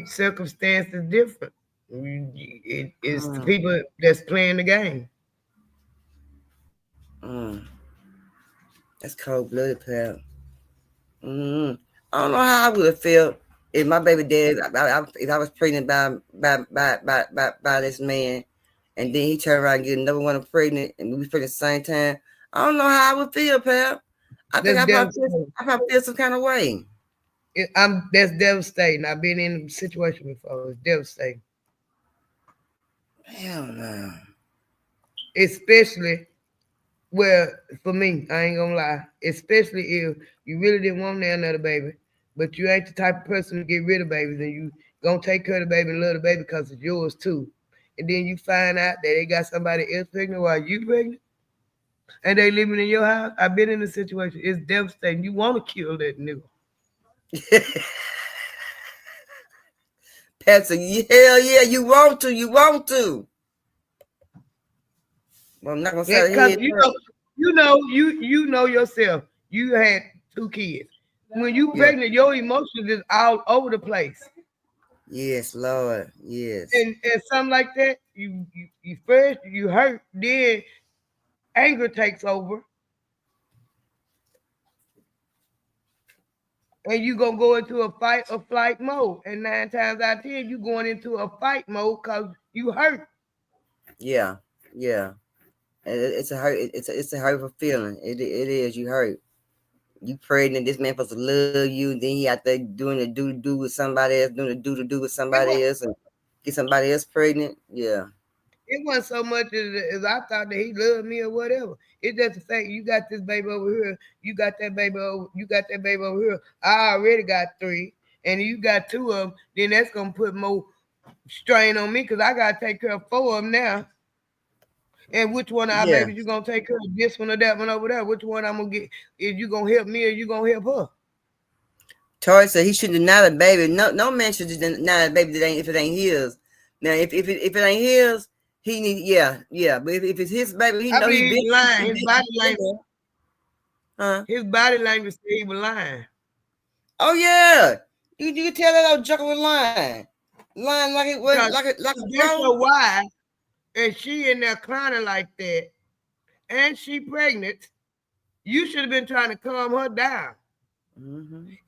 circumstance is different. It's the people that's playing the game. That's cold blooded, Pap. I don't know how I would have felt if my baby dad, if I was pregnant by this man, and then he turned around and get another one pregnant, and we was pregnant at the same time. I don't know how I would feel, Pap. I think I probably feel some kind of way. That's devastating. I've been in a situation before. It's devastating. Hell no. Especially, well, for me, I ain't gonna lie. Especially if you really didn't want another baby, but you ain't the type of person to get rid of babies, and you gonna take care of the baby and love the baby because it's yours too. And then you find out that they got somebody else pregnant while you pregnant, and they living in your house. I've been in a situation. It's devastating. You want to kill that nigga. Pat said, hell yeah, you want to. Well, I'm not gonna say Because it. you know yourself. You had 2 kids. When you pregnant, your emotions is all over the place. Yes, Lord. Yes. And something like that, you first you hurt, then anger takes over, and you gonna go into a fight or flight mode. And 9 times out of 10, you going into a fight mode because you hurt. Yeah. It's a hurt. It's a hurtful feeling. It is. You hurt. You pregnant. This man supposed to love you. And then he out there doing the do with somebody else, doing the do with somebody else, and get somebody else pregnant. Yeah. It wasn't so much as I thought that he loved me or whatever. It's just the fact you got this baby over here, you got that baby over here. I already got 3, and you got 2 of them. Then that's gonna put more strain on me because I gotta take care of 4 of them now. And which one of our babies you gonna take care of? This one or that one over there? Which one I'm gonna get? Is you gonna help me or you gonna help her? Tori said he should deny the baby. No man should deny a baby if it ain't his. Now if it ain't his, he need But if it's his baby, he know he been lying. His body language. His body language said he was lying. Oh yeah, you can tell that old joker was lying like it was like a that's why. And she in there clowning like that, and she pregnant. You should have been trying to calm her down.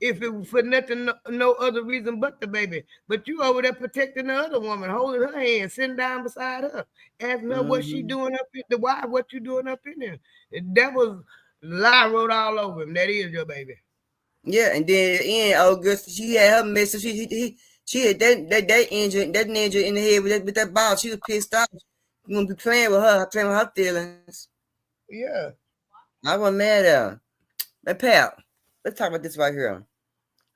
If it was for nothing, no other reason but the baby. But you over there protecting the other woman, holding her hand, sitting down beside her, asking her what she doing up in the why, what you doing up in there. That was lie wrote all over him. That is your baby. Yeah, and then in August, she had her message. She had that ninja in the head with that ball. She was pissed off. You gonna be playing with her feelings. Yeah, I wasn't mad at her. But Pat, let's talk about this right here.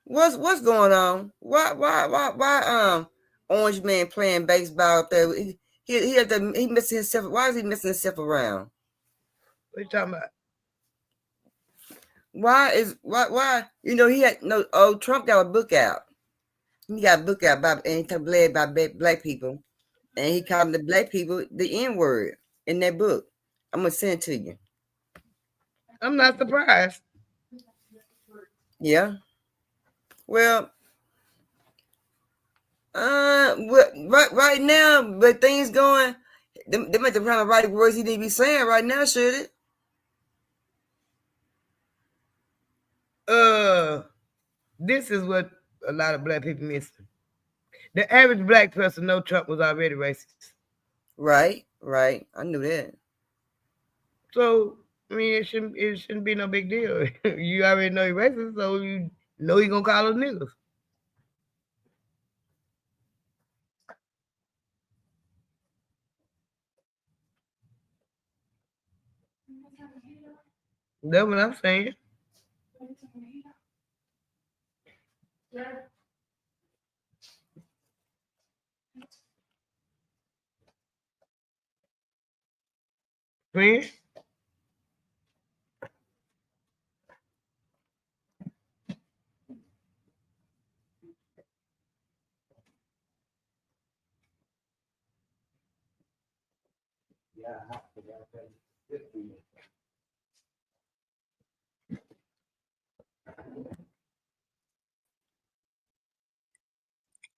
What's going on? Why Orange Man playing baseball up there? He missing himself. Why is he missing himself around? What you talking about? Why he had no Trump got a book out. He got a book out and he talk bad about black people. And he called the black people the N-word in that book. I'm gonna send it to you. I'm not surprised. Yeah. Well, right now, but things going, they might have trying to write words he need to be saying right now, should it? This is what a lot of black people missing. The average black person know Trump was already racist. Right. I knew that. So I mean, it shouldn't be no big deal. You already know he's racist, so you know he gonna call us niggas. That's what I'm saying. Friend?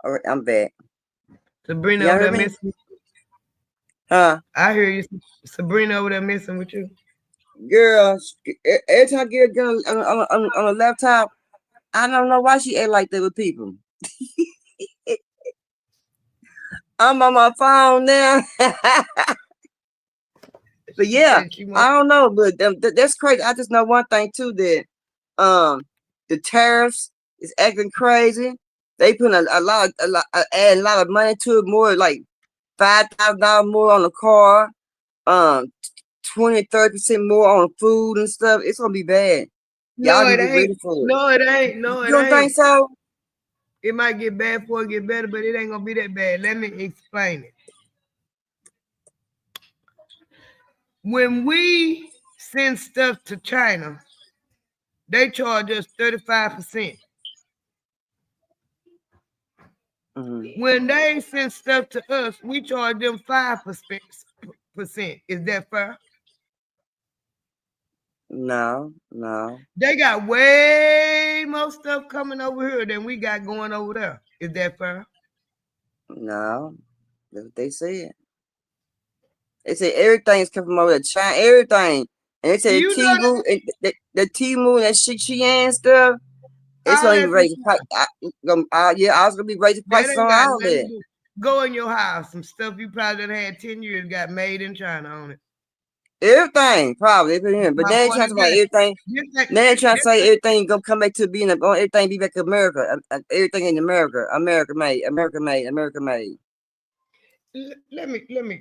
All right, I'm back. Sabrina Y'all over there heard me? messing. Huh? I hear you. Sabrina over there messing with you. Girl, every time I get on a laptop, I don't know why she act like that with people. I'm on my phone now. But yeah, I don't know, but that's crazy. I just know one thing too, that the tariffs is acting crazy. They put add a lot of money to it, more like $5,000 more on the car, 20-30% more on food and stuff. It's gonna be bad. Y'all No, need it to get ready ain't. for it. No, it ain't. No, You it don't think ain't. so? It might get bad before it get better, but it ain't gonna be that bad. Let me explain it. When we send stuff to China, they charge us 35%. Mm-hmm. When they send stuff to us, we charge them 5%. Is that fair? No. They got way more stuff coming over here than we got going over there. Is that fair? No. That's what they said. They said everything's coming from over there, China, everything. And they said You know Timu and the Timu and that Shein stuff, it's all gonna even that raise the price. I was gonna be raising that prices ain't on got all nothing to that. do. Go in your house. Some stuff you probably done had 10 years got made in China on it. Everything, probably. But My they ain't point trying is to say that everything. They ain't trying to say this everything gonna come back to being everything be back to America. Everything in America. America made. let me run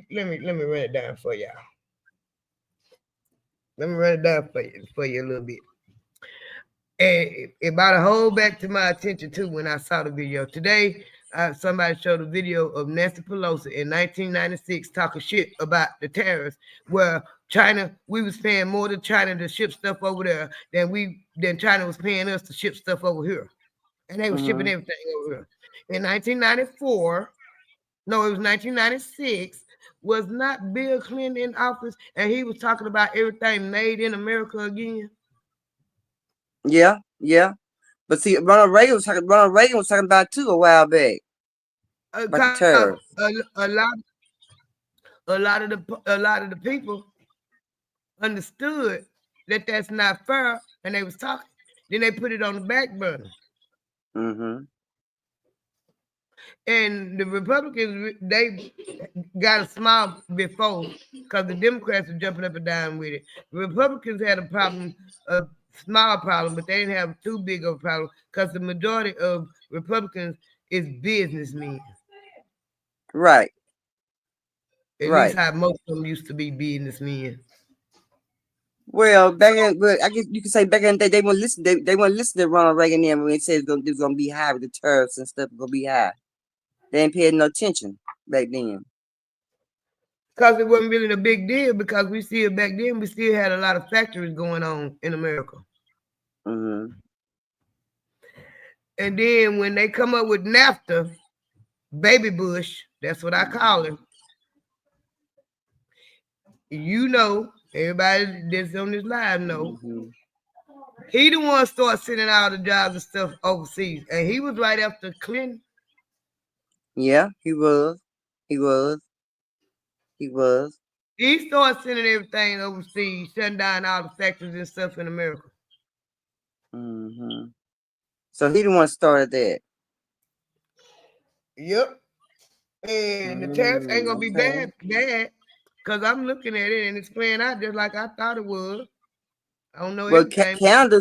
it down for y'all. Let me run it down for you a little bit. And it brought a whole back to my attention too when I saw the video. Today, somebody showed a video of Nancy Pelosi in 1996 talking shit about the tariffs, where China, we was paying more to China to ship stuff over there than China was paying us to ship stuff over here. And they were shipping everything over here. In 1994, no, it was 1996, was not Bill Clinton in office, and he was talking about everything made in America again? Yeah. But see, Ronald Reagan was talking about it too a while back about the tariffs. A lot of the people understood that that's not fair, and they was talking. Then they put it on the back burner. Mm-hmm. And the Republicans, they got a smile before, because the Democrats were jumping up and down with it. The Republicans had a small problem, but they didn't have too big of a problem, because the majority of Republicans is businessmen. Right. At least how most of them used to be businessmen. Well, but I guess you could say back in the day they wouldn't listen. They wouldn't listen to Ronald Reagan when he said it was gonna be high with the tariffs and stuff. Gonna be high. They ain't paying no attention back then. Because it wasn't really a big deal, because we see it back then, we still had a lot of factories going on in America. Mm-hmm. And then when they come up with NAFTA, Baby Bush, that's what I call him. You know, everybody that's on this live know, He the one started sending all the jobs and stuff overseas, and he was right after Clinton. Yeah, he was. He was. He was. He started sending everything overseas, shutting down all the factories and stuff in America. Mm-hmm. So he the one started that. Yep. And the tariffs ain't gonna be Okay. bad, because I'm looking at it and it's playing out just like I thought it was. I don't know Well, everything. Canada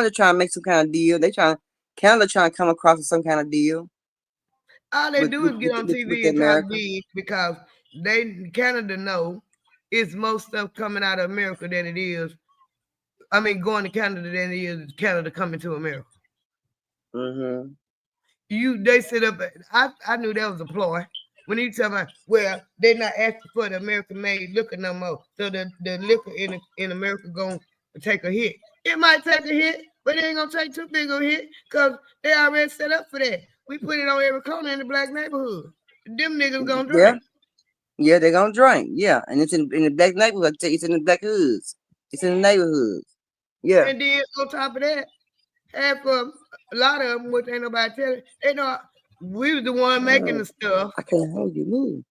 trying to make some kind of deal. Canada trying to come across with some kind of deal. All they do is get on With TV and talk America. big because Canada know it's more stuff coming out of America than it is. I mean, going to Canada than it is Canada coming to America. Mm-hmm. They sit up. I knew that was a ploy. When he tell me, well, they're not asking for the American-made liquor no more, so the liquor in America gonna take a hit. It might take a hit, but it ain't gonna take too big of a hit because they already set up for that. We put it on every corner in the black neighborhood. Them niggas gonna drink. Yeah, they're gonna drink. Yeah, and it's in the black neighborhood. It's in the black hoods. It's in the neighborhoods. Yeah. And then on top of that, half of a lot of them, which ain't nobody telling, they know we was the one making the stuff. I can't hold you. Move.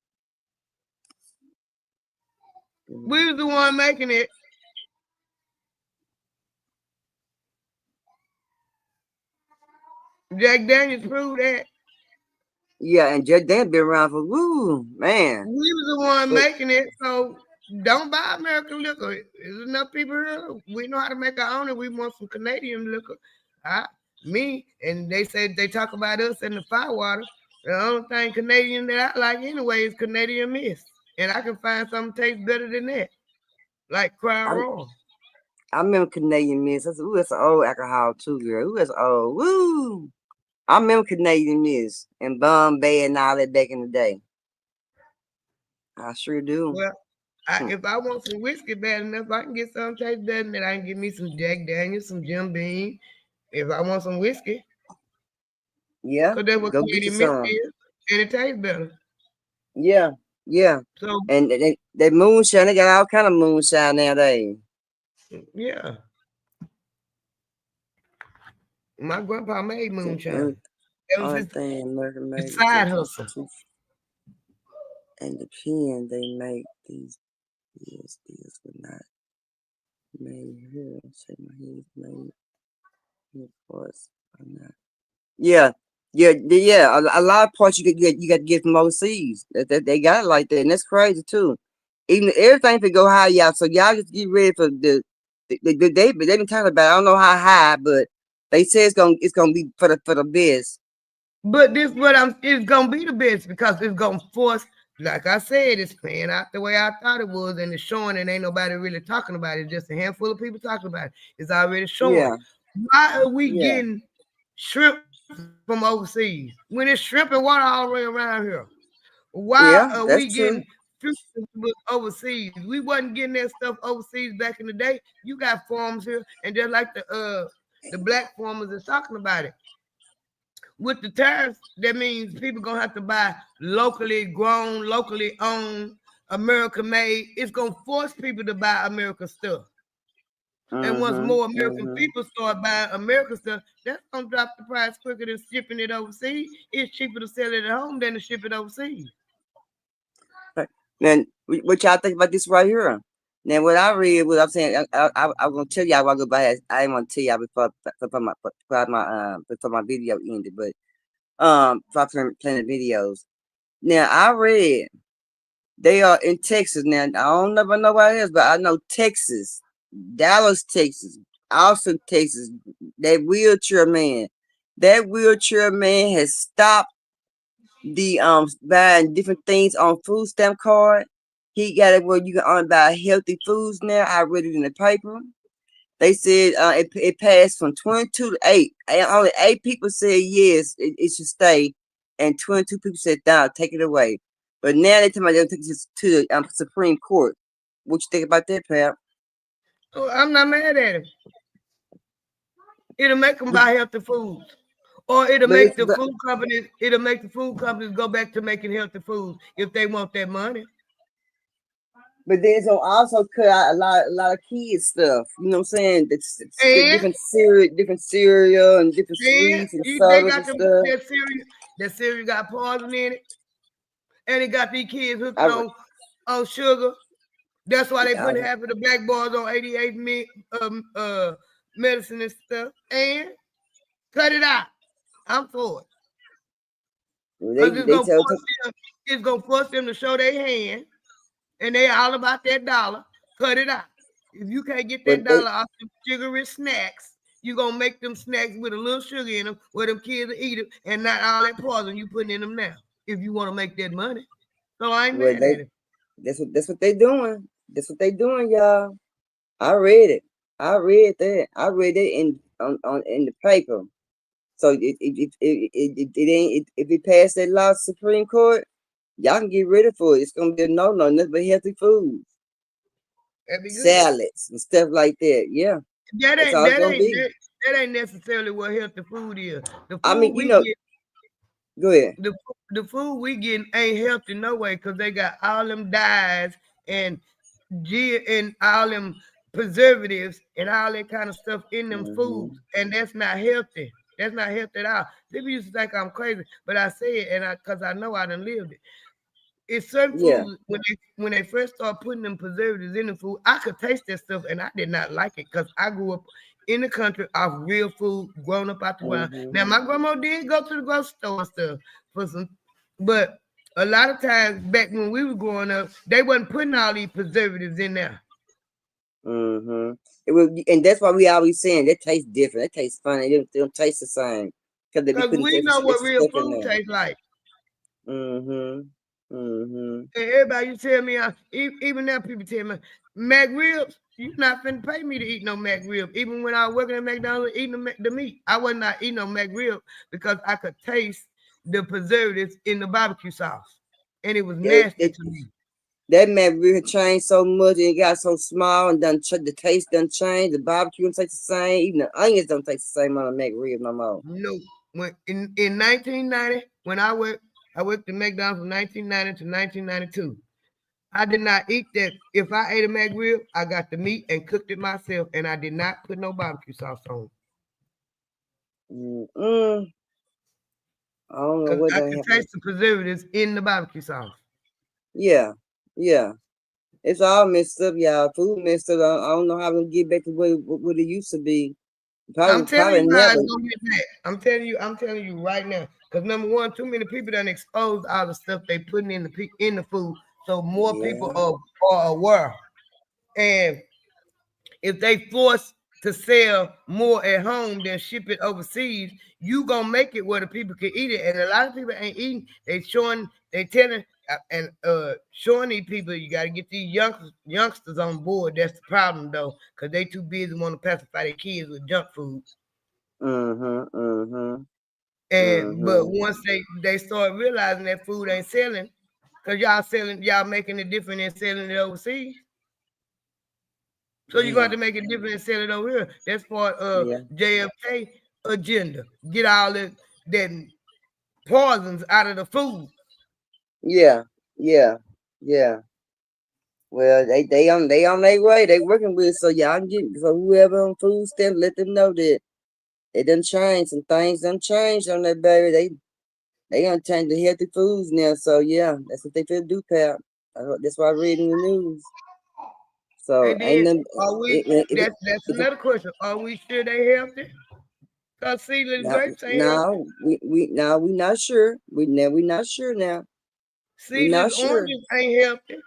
We was the one making it. Jack Daniels proved that. Yeah, and Jack Daniels been around for man. We was the one making it, so don't buy American liquor. There's enough people here. We know how to make our own, and we want some Canadian liquor. Me, and they said they talk about us in the firewater. The only thing Canadian that I like anyway is Canadian Mist, and I can find something tastes better than that, like Crown Royal. I remember Canadian Mist. That's an old alcohol too, girl. Ooh, that's old. Woo! I remember Canadian Mist and Bombay and all that back in the day. I sure do. Well, if I want some whiskey bad enough, I can get something taste better than that. I can get me some Jack Daniels, some Jim Beam. If I want some whiskey. Yeah. Because that's what Canadian Mist is, and it tastes better. Yeah. Yeah. So, and they moonshine, they got all kind of moonshine nowadays. Yeah. My grandpa made moonshine. That was his side hustle. And the pen they make these were not made here. Say my head made here for us or not. Yeah. A lot of parts you got to get from overseas. They got it like that, and that's crazy too. Even everything could go high, y'all. So y'all just get ready for they've been talking about. I don't know how high, but they say it's gonna be for the best. But it's gonna be the best because it's gonna force, like I said, it's playing out the way I thought it was, and it's showing, and ain't nobody really talking about it. Just a handful of people talking about it. It's already showing. Yeah. Why are we getting shrimp from overseas when it's shrimp and water all the way around here? Why are we getting overseas? We wasn't getting that stuff overseas back in the day. You got farms here, and just like the black farmers is talking about it. With the tariffs, that means people gonna have to buy locally grown, locally owned, American made. It's gonna force people to buy American stuff. And once more American people start buying American stuff, that's gonna drop the price quicker than shipping it overseas. It's cheaper to sell it at home than to ship it overseas. Then what y'all think about this right here? Now, what I read, what I'm saying, I'm gonna tell y'all while I go by. I didn't want to tell y'all before my video ended, but before playing the videos. Now, I read they are in Texas. Now, I don't know about nobody else, but I know Texas, Dallas, Texas, Austin, Texas. That wheelchair man has stopped the buying different things on food stamp card. He got it where you can only buy healthy foods now. I read it in the paper. They said it passed from 22 to 8. And only 8 people said yes, it should stay, and 22 people said no, take it away. But now they're talking about they'll take this to the Supreme Court. What you think about that, Pap? Oh, I'm not mad at him. It'll make them buy healthy foods. Or it'll make the food companies go back to making healthy foods if they want that money. But then it's gonna also cut out a lot of kids stuff. You know what I'm saying? The And different cereal and different sweets and they sodas and got them stuff. that cereal. That cereal got poison in it, and it got these kids hooked I, on sugar. That's why they I put half of the black boys on 88 medicine and stuff. And cut it out. I'm for it. Because it's gonna force them to show their hand, and they all about that dollar. Cut it out. If you can't get that dollar off them sugary snacks, you gonna make them snacks with a little sugar in them where them kids will eat it and not all that poison you putting in them now. If you want to make that money. So I ain't mad at it. That's what they doing. That's what they doing, y'all. I read it. I read that. I read it in the paper. So it ain't if it passed that law Supreme Court, y'all can get rid of it. It's gonna be a no, nothing but healthy foods, salads and stuff like that. Yeah, that ain't necessarily what healthy food is. The food go ahead. The food we getting ain't healthy no way because they got all them dyes and all them preservatives and all that kind of stuff in them foods, and that's not healthy. That's not healthy at all. People used to think I'm crazy, but I say it, and because I know I done lived it. It's certain foods when they first start putting them preservatives in the food, I could taste that stuff, and I did not like it because I grew up in the country off real food, grown up out the ground. Now my grandma did go to the grocery store and stuff for some, but a lot of times back when we were growing up, they wasn't putting all these preservatives in there. It will, and that's why we always saying that tastes different. It tastes funny. They don't taste the same because we know what real food tastes like. And everybody you tell me, even now people tell me, Mac ribs, you not finna pay me to eat no Mac rib. Even when I was working at McDonald's eating the meat, I was not eating no Mac rib because I could taste the preservatives in the barbecue sauce, and it was nasty to me. That Mac rib changed so much and it got so small and the taste done changed. The barbecue don't taste the same. Even the onions don't taste the same on a Mac rib no more. No, when in 1990 when I worked at McDonald's from 1990 to 1992. I did not eat that. If I ate a Mac rib, I got the meat and cooked it myself, and I did not put no barbecue sauce on. I don't know what I can taste the preservatives in the barbecue sauce. Yeah. It's all messed up, y'all. Food messed up. I don't know how we're gonna get back to what it used to be. I'm telling you how it's gonna get back. I'm telling you right now. Because number one, too many people done exposed all the stuff they putting in the food, so more people are aware. And if they force to sell more at home than ship it overseas, you gonna make it where the people can eat it. And a lot of people ain't eating. They telling and showing these people you got to get these youngsters on board. That's the problem though, because they too busy want to pacify their kids with junk food. And but once they start realizing that food ain't selling, because y'all making it different and selling it overseas. So you're going to have to make it different and sell it over here. That's part of JFK agenda. Get all that poisons out of the food. Yeah. Well, they on their way. They working with it, so y'all can get whoever on food stamp, let them know that it done changed. Some things done changed on that baby. They gonna change the healthy foods now. So yeah, that's what they feel do, pal. That's why I read in the news. So and then, that's another question. Are we sure they healthy? Because seedless grapes ain't healthy. we not sure. We not sure now. Seedless oranges ain't healthy.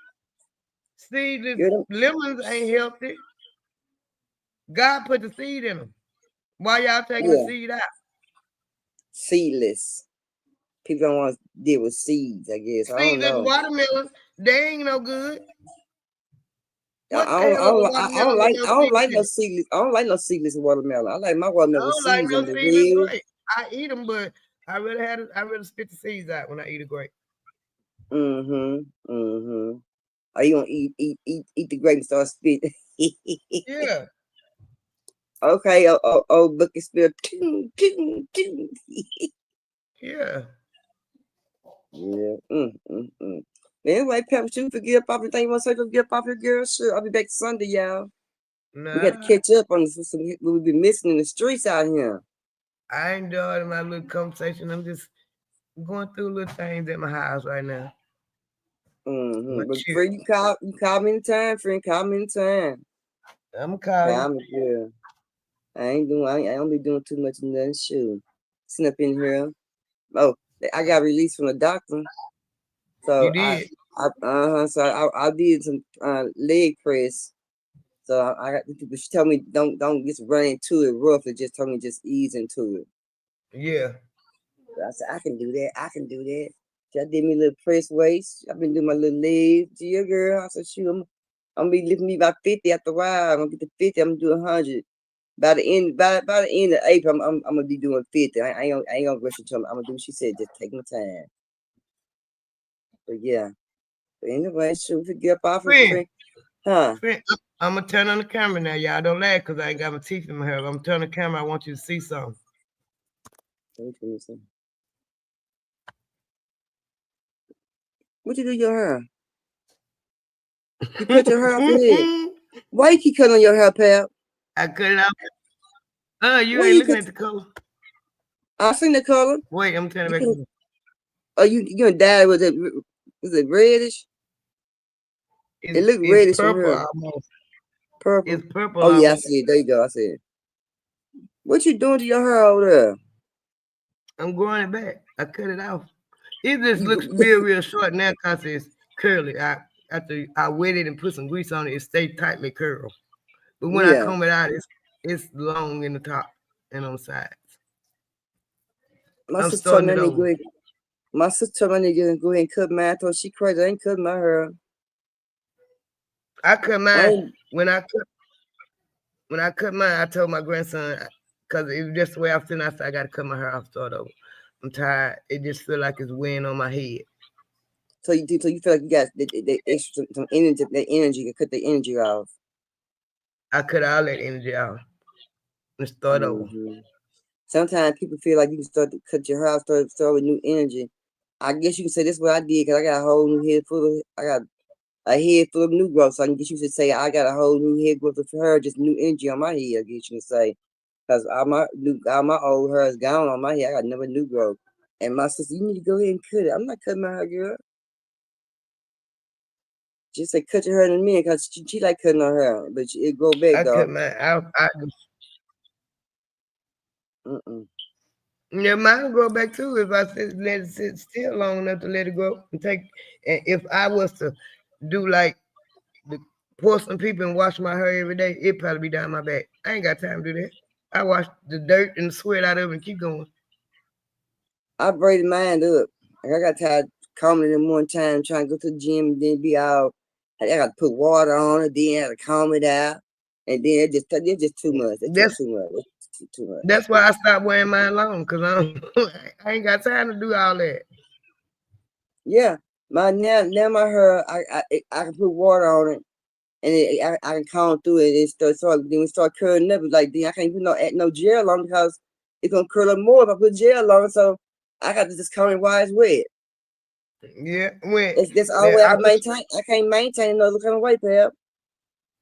Seedless lemons ain't healthy. God put the seed in them. Why y'all taking the seed out? Seedless. People don't want to deal with seeds, I guess. I don't know. Watermelons, they ain't no good. I don't like no seedless. I don't like no seedless watermelon. I like my watermelon with seeds in the real. I eat them, but I really spit the seeds out when I eat a grape. Are you gonna eat the grape and start spitting? Yeah. Okay. Oh, bucket spill. Yeah. Yeah. Anyway, Pepper, you forget off the thing you want to say, go get off your girl. Sure, I'll be back Sunday, y'all. Nah, We got to catch up on some we've been missing in the streets out here. I enjoyed my little conversation. I'm just going through little things at my house right now. But friend, you call me anytime, friend. Call me anytime. I'm calling. Call me, girl. I don't be doing too much in that shoe. Sitting up in here. Oh, I got released from the doctor. So you did. So I did some leg press. So I got people. She told me don't just run into it roughly. Just told me just ease into it. Yeah. So I said I can do that. I can do that. So I did me a little press weights. I've been doing my little legs. Yeah, girl. I said shoot, I'm gonna be lifting me about 50 after a while. I'm gonna get to 50. I'm gonna do 100. By the end of April, I'm gonna be doing 50. I ain't gonna rush into them. I'm gonna do what she said. Just take my time. But yeah. But anyway, shoot, we get up off of friend. Huh? Friend, I'm gonna turn on the camera now. Y'all don't laugh because I ain't got my teeth in my hair. I'm turning the camera. I want you to see something. What you do your hair? You cut your hair off your head. Why you keep cutting on your hair, pal? I cut it off. You ain't looking at the color. I seen the color. Wait, I'm turning it back on. Oh, you gonna die with it? Was it reddish? It looked reddish from purple here. almost. Purple. It's purple. Oh yeah, I almost. see it. There you go. I see it. What you doing to your hair over there? I'm growing it back. I cut it off. It just looks real short now because it's curly. After I wet it and put some grease on it, it stays tightly curled. But when I comb it out, it's long in the top and on the sides. My sister told me I need to go ahead and cut mine. I told her she crazy. I ain't cutting my hair. I cut mine when I cut mine. I told my grandson because it was just the way I feel. I said I got to cut my hair off. Start over. I'm tired. It just feel like it's weighing on my head. So you feel like you got the extra some energy, that energy to cut the energy off. I cut all that energy off and start over. Sometimes people feel like you can start to cut your hair off, start with new energy. I guess you can say that's what I did because I got a whole new head full of. I got a head full of new growth. So I guess you should say I got a whole new head growth of hair, just new energy on my head. I guess you can say because all my old hair is gone on my head. I got never new growth. And my sister, you need to go ahead and cut it. I'm not cutting my hair, girl. Just say cut your hair in a minute because she like cutting her hair, but it grow back though. I cut mine out. Yeah, mine will grow back too if I let it sit still long enough to let it grow and take. And if I was to do like the porcelain people and wash my hair every day, it'd probably be down my back. I ain't got time to do that. I wash the dirt and the sweat out of it and keep going. I braided mine up. Like I got tired combing it one time, trying to go to the gym, and then be out. I got to put water on it, then I had to comb it out, and then it's just too much. It's too much. It's too much. That's why I stopped wearing mine long because I ain't got time to do all that. Yeah, now my hair, I can put water on it, and I can comb through it. And then we start curling up. Like then I can't put no gel on because it's gonna curl up more if I put gel on. So I got to just comb it while it's wet. Yeah, that's all way I can maintain. I can't maintain another kind of way, pal.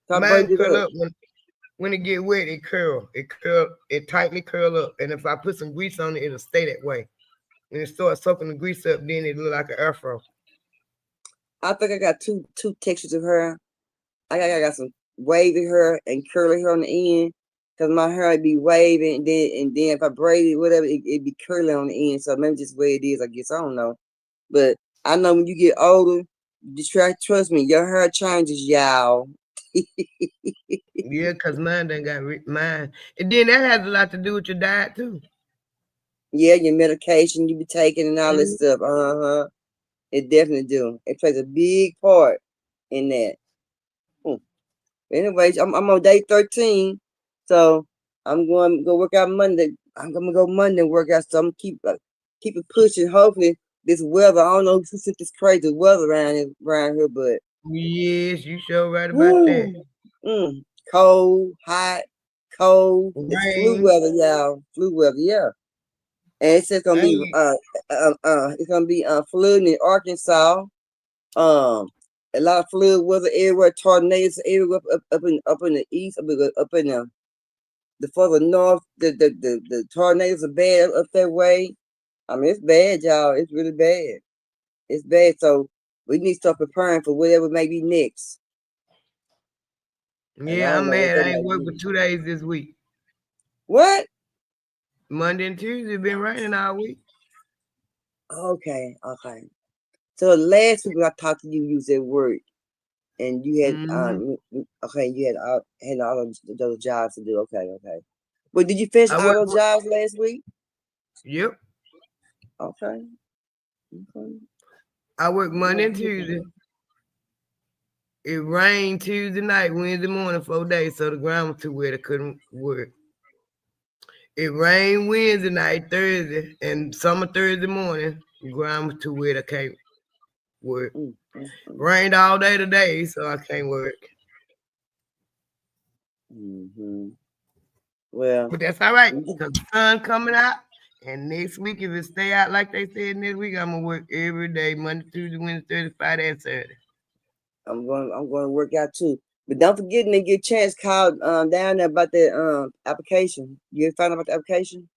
So mine curl up when it get wet. It curl. It tightly curl up. And if I put some grease on it, it'll stay that way. When it starts soaking the grease up, then it look like an afro. I think I got two textures of hair. I got some wavy hair and curly hair on the end. Cause my hair would be wavy, and then if I braid it, whatever, it'd be curly on the end. So maybe just the way it is, I guess. I don't know. But I know when you get older, trust me, your hair changes, y'all. Yeah, because mine done got mine. And then that has a lot to do with your diet, too. Yeah, your medication you be taking and all this stuff. It definitely do. It plays a big part in that. Anyways, I'm on day 13. So I'm going to go work out Monday. I'm going to go Monday and work out. So I'm keep it pushing. Hopefully this weather, I don't know who sent this crazy weather around here, but yes, you sure right about that. Cold, hot, cold. Rain. It's flu weather, y'all. Flu weather, yeah. And it's just gonna be flooding in Arkansas. A lot of flood weather everywhere, tornadoes everywhere up in the east, up in the further north. The tornadoes are bad up that way. I mean, it's bad, y'all. It's really bad. It's bad. So we need to start preparing for whatever may be next. Yeah, I'm mad. I ain't worked for 2 days this week. What? Monday and Tuesday been raining all week. Okay. So last week when I talked to you, you was at work, and you had you had all of those jobs to do. Okay. But did you finish all those jobs last week? Yep. Okay. I worked Monday and Tuesday. It rained Tuesday night, Wednesday morning, 4 days, so the ground was too wet. I couldn't work. It rained Wednesday night, Thursday, and summer Thursday morning. The ground was too wet. I can't work. Rained all day today, so I can't work. Well, but that's all right because the sun coming out, and next week if it stay out like they said next week, I'm gonna work every day, Monday, Tuesday, Wednesday, Thursday, Friday, and Saturday. I'm going to work out too. But don't forget, and get a chance called down there about that application. You find out about the application?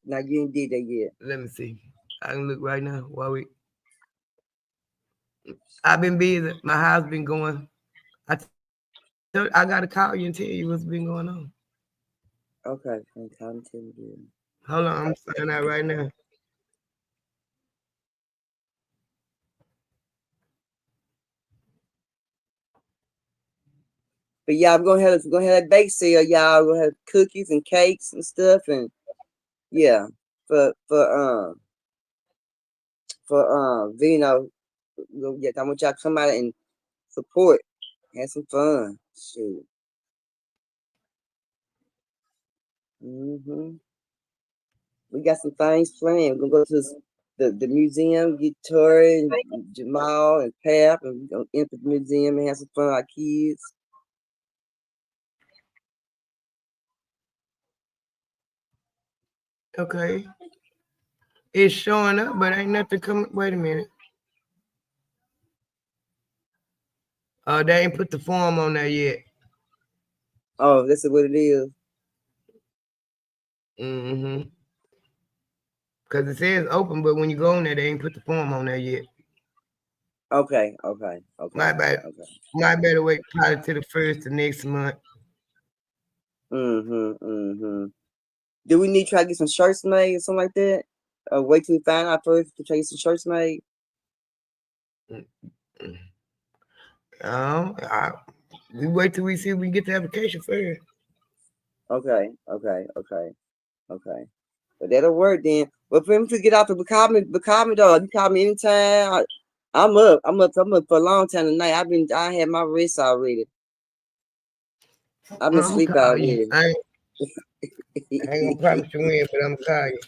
No, you ain't did that yet. Let me see. I can look right now while I've been busy. My house been going. I got to call you and tell you what's been going on. Okay, call and tell me. Hold on, I'm signing out right now. But y'all, we're gonna have that bake sale, y'all. We're gonna have cookies and cakes and stuff, and yeah, for Vino. Yeah, I want y'all to come out and support, have some fun. Shoot. We got some things planned. We're gonna go to the museum, get Tori and Jamal and Pap, and we're gonna enter the museum and have some fun with our kids. Okay. It's showing up, but ain't nothing coming. Wait a minute. They ain't put the form on there yet. Oh, that's what it is. Because it says open, but when you go on there, they ain't put the form on there yet. Okay. Might better wait probably to the 1st of next month. Do we need to try to get some shirts made or something like that? Or wait till we find out first to try to get some shirts made? We wait till we see if we can get the application first. Okay. But that'll work then. But for him to get out to call me though. You call me anytime. I'm up for a long time tonight. I had my rest already. I've been sleep already. I ain't gonna promise you in, but I'm gonna call you.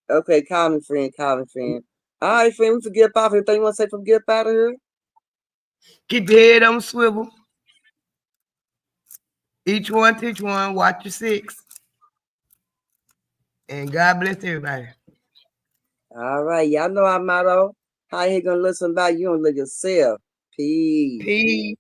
Okay, call me, friend. All right, friend, we forget about anything you want to say from get up out of here? Get your head on swivel. Each one teach one. Watch your six. And God bless everybody. All right, y'all know our motto. How you gonna let somebody? You don't let yourself. Peace.